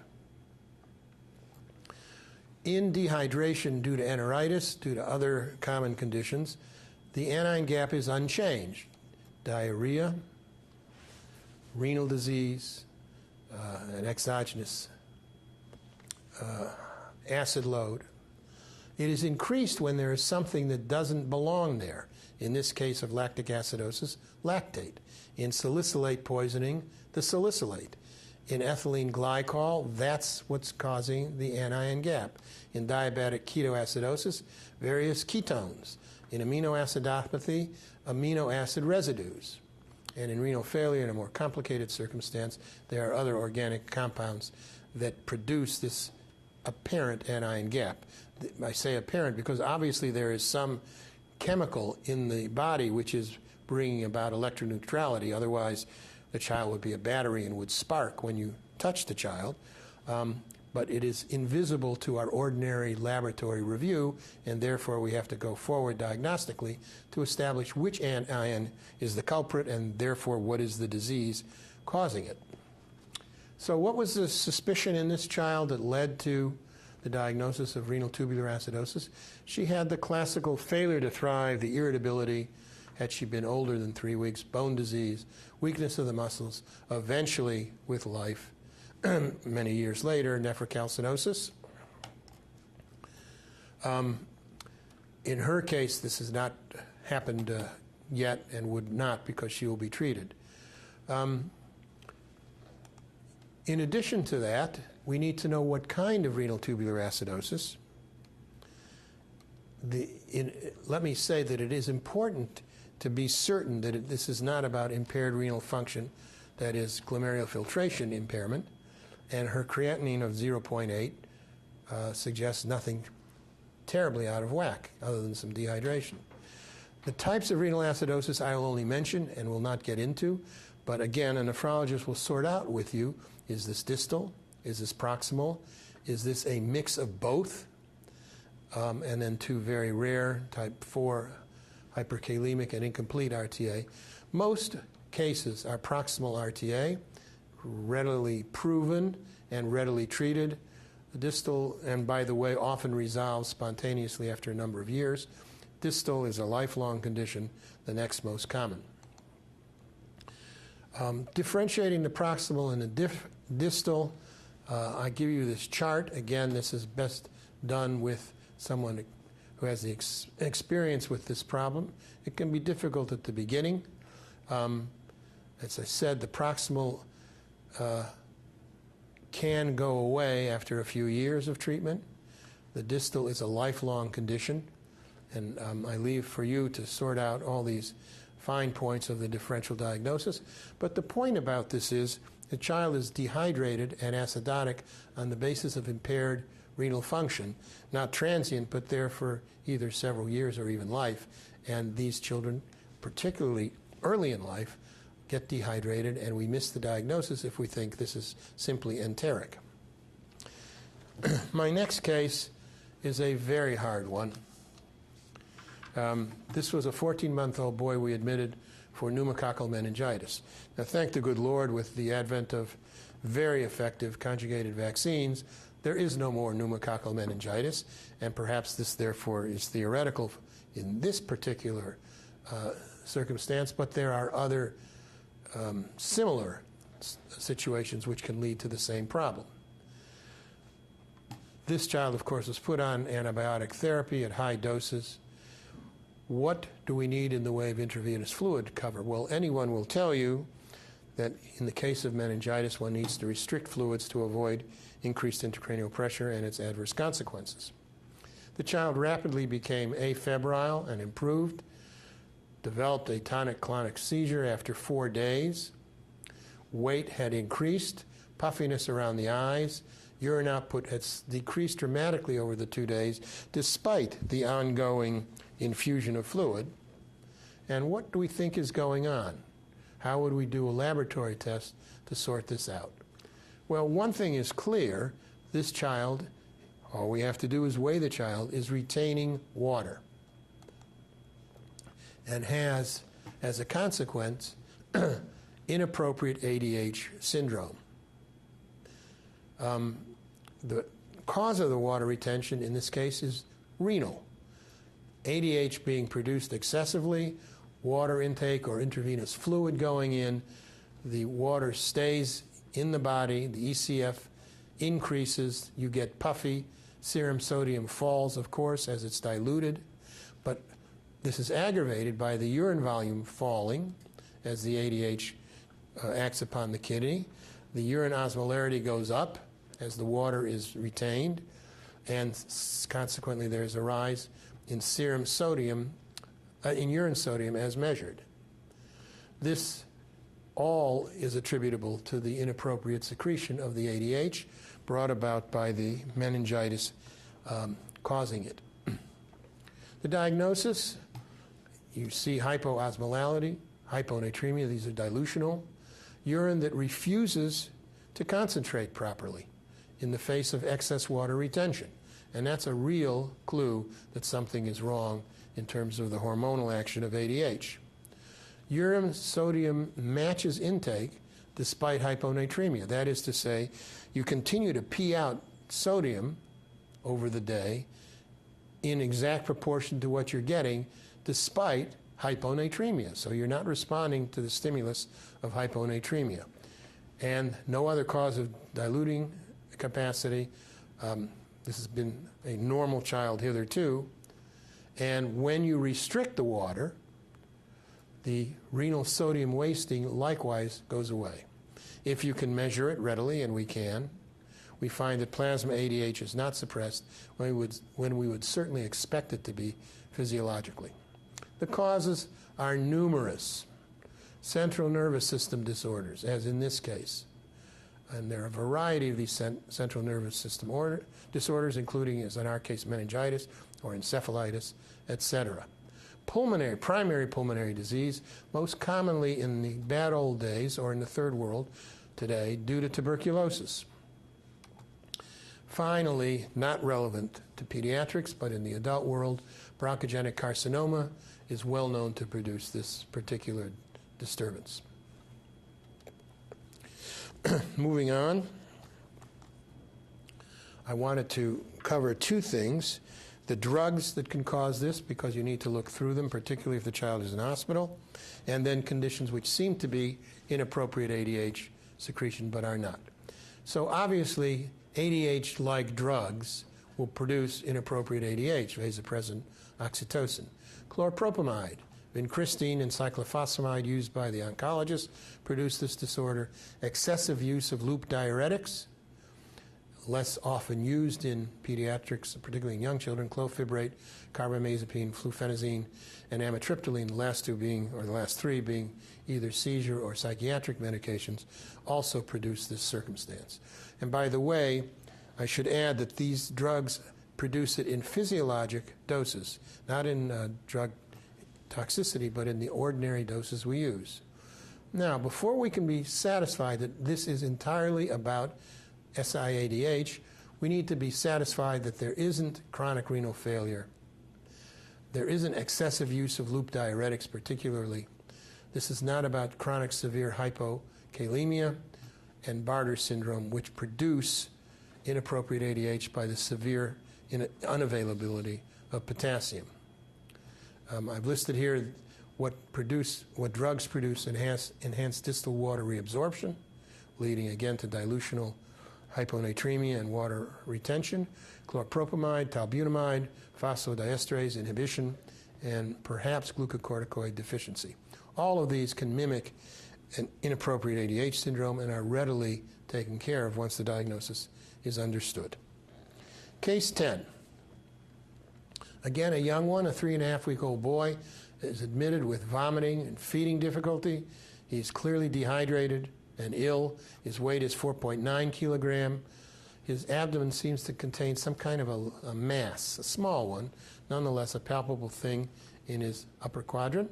In dehydration due to enteritis, due to other common conditions, the anion gap is unchanged. Diarrhea, renal disease, an exogenous acid load. It is increased when there is something that doesn't belong there. In this case of lactic acidosis, lactate. In salicylate poisoning, the salicylate. In ethylene glycol, that's what's causing the anion gap. In diabetic ketoacidosis, various ketones. In amino acidopathy, amino acid residues. And in renal failure, in a more complicated circumstance, there are other organic compounds that produce this apparent anion gap. I say apparent because obviously there is some chemical in the body which is bringing about electroneutrality. Otherwise, the child would be a battery and would spark when you touch the child. But it is invisible to our ordinary laboratory review, and therefore we have to go forward diagnostically to establish which anion is the culprit and therefore what is the disease causing it. So what was the suspicion in this child that led to the diagnosis of renal tubular acidosis? She had the classical failure to thrive, the irritability, had she been older than 3 weeks, bone disease, weakness of the muscles, eventually with life, many years later, nephrocalcinosis. In her case, this has not happened yet and would not because she will be treated. In addition to that, we need to know what kind of renal tubular acidosis. Let me say that it is important to be certain that this is not about impaired renal function, that is glomerular filtration impairment, and her creatinine of 0.8 suggests nothing terribly out of whack other than some dehydration. The types of renal acidosis I will only mention and will not get into, but again, a nephrologist will sort out with you, is this distal, is this proximal, is this a mix of both, and then two very rare, type 4 hyperkalemic and incomplete RTA. Most cases are proximal RTA, readily proven and readily treated. The distal, and by the way, often resolves spontaneously after a number of years. Distal is a lifelong condition, the next most common. Differentiating the proximal and the distal, I give you this chart. Again, this is best done with someone who has the experience with this problem. It can be difficult at the beginning. As I said, the proximal can go away after a few years of treatment. The distal is a lifelong condition, and I leave for you to sort out all these fine points of the differential diagnosis. But the point about this is the child is dehydrated and acidotic on the basis of impaired renal function, not transient, but there for either several years or even life. And these children, particularly early in life, get dehydrated, and we miss the diagnosis if we think this is simply enteric. My next case is a very hard one. This was a 14-month-old boy we admitted for pneumococcal meningitis. Now, thank the good Lord, with the advent of very effective conjugated vaccines, there is no more pneumococcal meningitis, and perhaps this, therefore, is theoretical in this particular circumstance, but there are other similar situations which can lead to the same problem. This child, of course, was put on antibiotic therapy at high doses. What do we need in the way of intravenous fluid cover? Well, anyone will tell you that in the case of meningitis, one needs to restrict fluids to avoid increased intracranial pressure and its adverse consequences. The child rapidly became afebrile and improved, developed a tonic-clonic seizure after 4 days. Weight had increased, puffiness around the eyes. Urine output had decreased dramatically over the 2 days, despite the ongoing infusion of fluid. And what do we think is going on? How would we do a laboratory test to sort this out? Well, one thing is clear. This child, all we have to do is weigh the child, is retaining water, and has, as a consequence, inappropriate ADH syndrome. The cause of the water retention in this case is renal. ADH being produced excessively, water intake or intravenous fluid going in, the water stays in the body, the ECF increases, you get puffy, serum sodium falls, of course, as it's diluted, but this is aggravated by the urine volume falling as the ADH acts upon the kidney. The urine osmolarity goes up as the water is retained, and consequently there's a rise in serum sodium, in urine sodium as measured. This all is attributable to the inappropriate secretion of the ADH brought about by the meningitis causing it. The diagnosis, you see hypoosmolality, hyponatremia, these are dilutional, urine that refuses to concentrate properly in the face of excess water retention. And that's a real clue that something is wrong in terms of the hormonal action of ADH. Urine sodium matches intake despite hyponatremia. That is to say, you continue to pee out sodium over the day in exact proportion to what you're getting despite hyponatremia. So you're not responding to the stimulus of hyponatremia. And no other cause of diluting capacity. This has been a normal child hitherto. And when you restrict the water, the renal sodium wasting likewise goes away. If you can measure it readily, and we can, we find that plasma ADH is not suppressed when we would certainly expect it to be physiologically. The causes are numerous. Central nervous system disorders, as in this case. And there are a variety of these central nervous system disorders, including, as in our case, meningitis or encephalitis, etc. Pulmonary, primary pulmonary disease, most commonly in the bad old days or in the third world today, due to tuberculosis. Finally, not relevant to pediatrics, but in the adult world, bronchogenic carcinoma is well known to produce this particular disturbance. Moving on, I wanted to cover two things: the drugs that can cause this, because you need to look through them, particularly if the child is in hospital, and then conditions which seem to be inappropriate ADH secretion but are not. So obviously, ADH-like drugs will produce inappropriate ADH, vasopressin, oxytocin. Chlorpropamide, vincristine, and cyclophosphamide used by the oncologist produce this disorder. Excessive use of loop diuretics, less often used in pediatrics, particularly in young children, cloffibrate, carbamazepine, flufenazine, and amitriptyline, the last three being either seizure or psychiatric medications, also produce this circumstance. And by the way, I should add that these drugs produce it in physiologic doses, not in drug toxicity, but in the ordinary doses we use. Now, before we can be satisfied that this is entirely about SIADH, we need to be satisfied that there isn't chronic renal failure. There isn't excessive use of loop diuretics particularly. This is not about chronic severe hypokalemia and Bartter syndrome, which produce inappropriate ADH by the severe unavailability of potassium. I've listed here what drugs produce enhanced distal water reabsorption, leading again to dilutional hyponatremia and water retention, chlorpropamide, talbutamide, phosphodiesterase inhibition, and perhaps glucocorticoid deficiency. All of these can mimic an inappropriate ADH syndrome and are readily taken care of once the diagnosis is understood. Case 10. Again, a young one, a 3.5-week-old boy, is admitted with vomiting and feeding difficulty. He's clearly dehydrated and ill. His weight is 4.9 kilogram. His abdomen seems to contain some kind of a mass, a small one, nonetheless a palpable thing in his upper quadrant.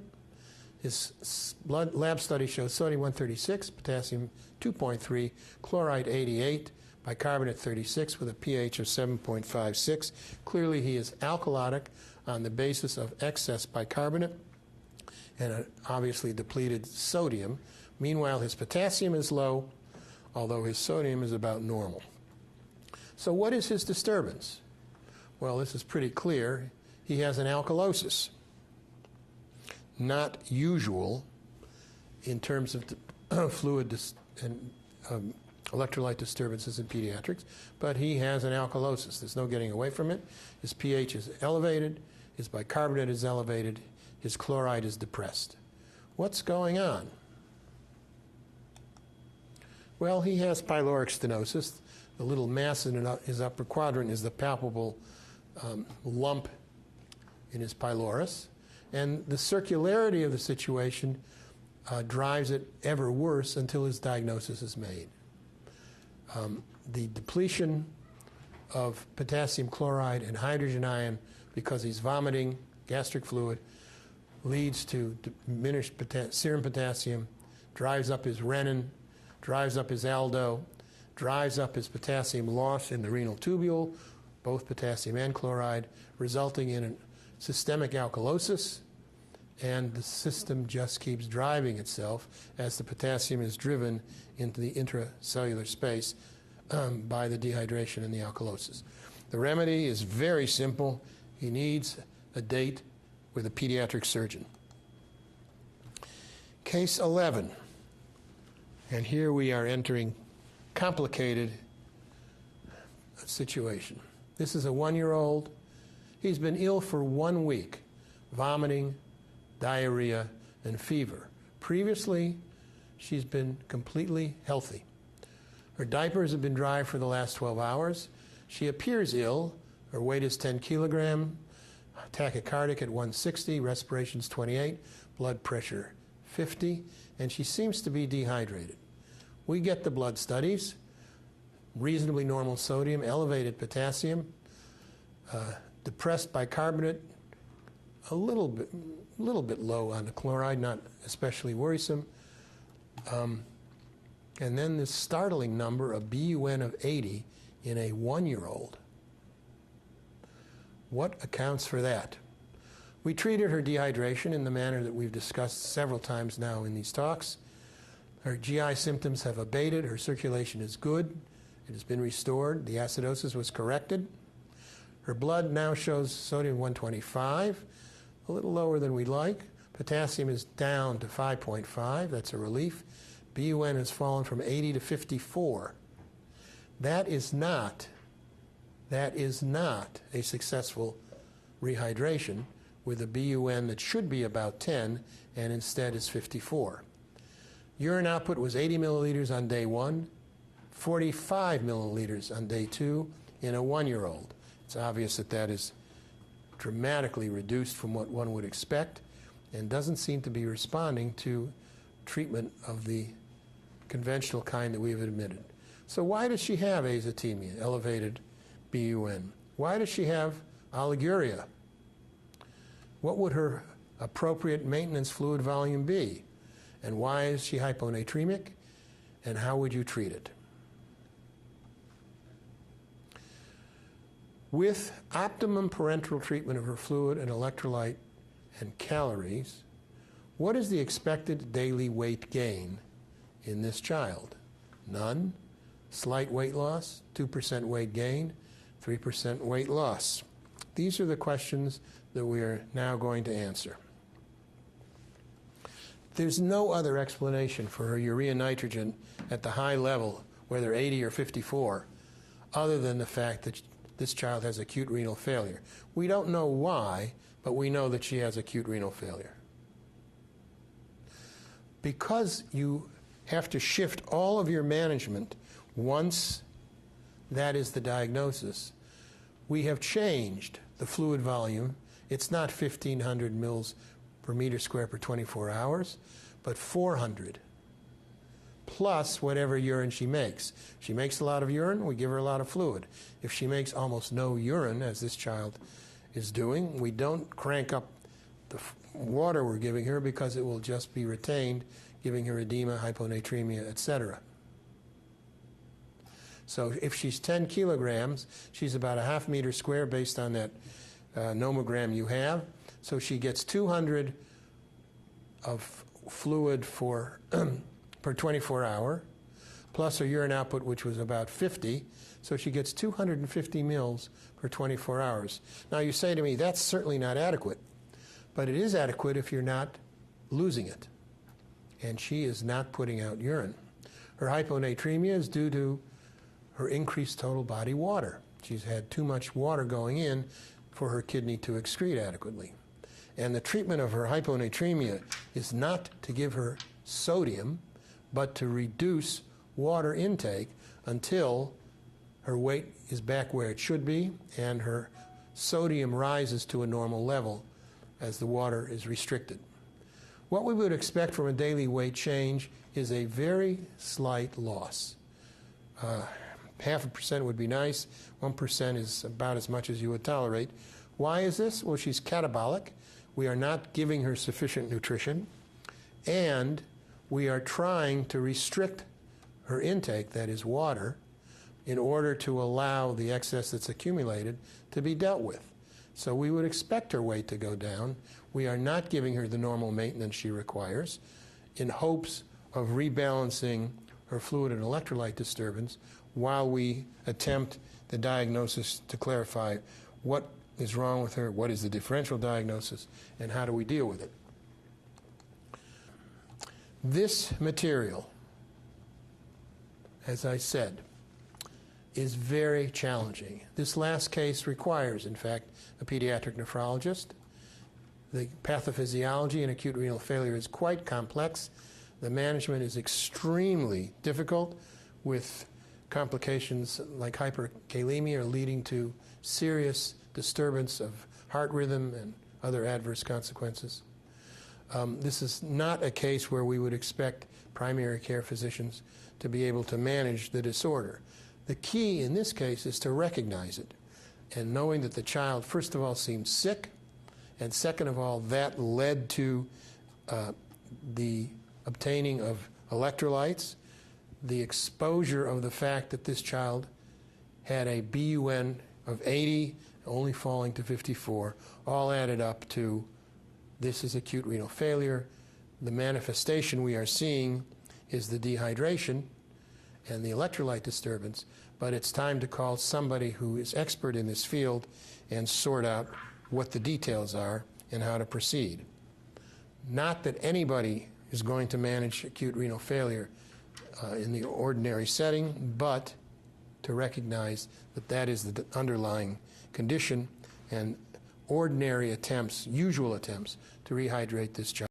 His blood lab study shows sodium 136, potassium 2.3, chloride 88, bicarbonate 36 with a pH of 7.56. Clearly he is alkalotic on the basis of excess bicarbonate and obviously depleted sodium. Meanwhile, his potassium is low, although his sodium is about normal. So what is his disturbance? Well, this is pretty clear. He has an alkalosis. Not usual in terms of fluid and electrolyte disturbances in pediatrics, but he has an alkalosis. There's no getting away from it. His pH is elevated, his bicarbonate is elevated, his chloride is depressed. What's going on? Well, he has pyloric stenosis. The little mass in his upper quadrant is the palpable lump in his pylorus. And the circularity of the situation drives it ever worse until his diagnosis is made. The depletion of potassium chloride and hydrogen ion, because he's vomiting gastric fluid, leads to diminished serum potassium, drives up his renin, drives up his aldo, drives up his potassium loss in the renal tubule, both potassium and chloride, resulting in a systemic alkalosis, and the system just keeps driving itself as the potassium is driven into the intracellular space by the dehydration and the alkalosis. The remedy is very simple. He needs a date with a pediatric surgeon. Case 11. And here we are entering complicated situation. This is a 1-year-old. He's been ill for 1 week, vomiting, diarrhea, and fever. Previously, she's been completely healthy. Her diapers have been dry for the last 12 hours. She appears ill. Her weight is 10 kilogram, tachycardic at 160, respiration's 28, blood pressure 50, and she seems to be dehydrated. We get the blood studies, reasonably normal sodium, elevated potassium, depressed bicarbonate, a little bit low on the chloride, not especially worrisome. And then this startling number, a BUN of 80 in a 1-year-old. What accounts for that? We treated her dehydration in the manner that we've discussed several times now in these talks. Her GI symptoms have abated, her circulation is good, It has been restored. The acidosis was corrected. Her blood now shows sodium 125, a little lower than we'd like. Potassium is down to 5.5. That's a relief. BUN has fallen from 80 to 54. That is not a successful rehydration with a BUN that should be about 10 and instead is 54. Urine output was 80 milliliters on day 1, 45 milliliters on day 2 in a 1-year-old. It's obvious that that is dramatically reduced from what one would expect and doesn't seem to be responding to treatment of the conventional kind that we've admitted. So why does she have azotemia, elevated BUN? Why does she have oliguria? What would her appropriate maintenance fluid volume be? And why is she hyponatremic? And how would you treat it? With optimum parenteral treatment of her fluid and electrolyte and calories, what is the expected daily weight gain in this child? None, slight weight loss, 2% weight gain, 3% weight loss. These are the questions that we are now going to answer. There's no other explanation for her urea nitrogen at the high level, whether 80 or 54, other than the fact that this child has acute renal failure. We don't know why, but we know that she has acute renal failure. Because you have to shift all of your management once that is the diagnosis, we have changed the fluid volume. It's not 1,500 mils per meter square per 24 hours, but 400, plus whatever urine she makes. If she makes a lot of urine, we give her a lot of fluid. If she makes almost no urine, as this child is doing, we don't crank up the water we're giving her because it will just be retained, giving her edema, hyponatremia, etc. So if she's 10 kilograms, she's about a half meter square based on that nomogram you have. So she gets 200 of fluid for per 24 hour, plus her urine output, which was about 50. So she gets 250 mils per 24 hours. Now you say to me, that's certainly not adequate. But it is adequate if you're not losing it. And she is not putting out urine. Her hyponatremia is due to her increased total body water. She's had too much water going in for her kidney to excrete adequately. And the treatment of her hyponatremia is not to give her sodium, but to reduce water intake until her weight is back where it should be and her sodium rises to a normal level as the water is restricted. What we would expect from a daily weight change is a very slight loss. 0.5% would be nice. 1% is about as much as you would tolerate. Why is this? Well, she's catabolic. We are not giving her sufficient nutrition, and we are trying to restrict her intake, that is water, in order to allow the excess that's accumulated to be dealt with. So we would expect her weight to go down. We are not giving her the normal maintenance she requires in hopes of rebalancing her fluid and electrolyte disturbance while we attempt the diagnosis to clarify what is wrong with her, what is the differential diagnosis, and how do we deal with it. This material, as I said, is very challenging. This last case requires, in fact, a pediatric nephrologist. The pathophysiology in acute renal failure is quite complex. The management is extremely difficult, with complications like hyperkalemia leading to serious disturbance of heart rhythm and other adverse consequences. This is not a case where we would expect primary care physicians to be able to manage the disorder. The key in this case is to recognize it, and knowing that the child, first of all, seems sick, and second of all, that led to the obtaining of electrolytes, the exposure of the fact that this child had a BUN of 80, only falling to 54, all added up to this is acute renal failure. The manifestation we are seeing is the dehydration, and the electrolyte disturbance, but it's time to call somebody who is expert in this field and sort out what the details are and how to proceed. Not that anybody is going to manage acute renal failure in the ordinary setting, but to recognize that that is the underlying condition, and ordinary attempts, usual attempts, to rehydrate this child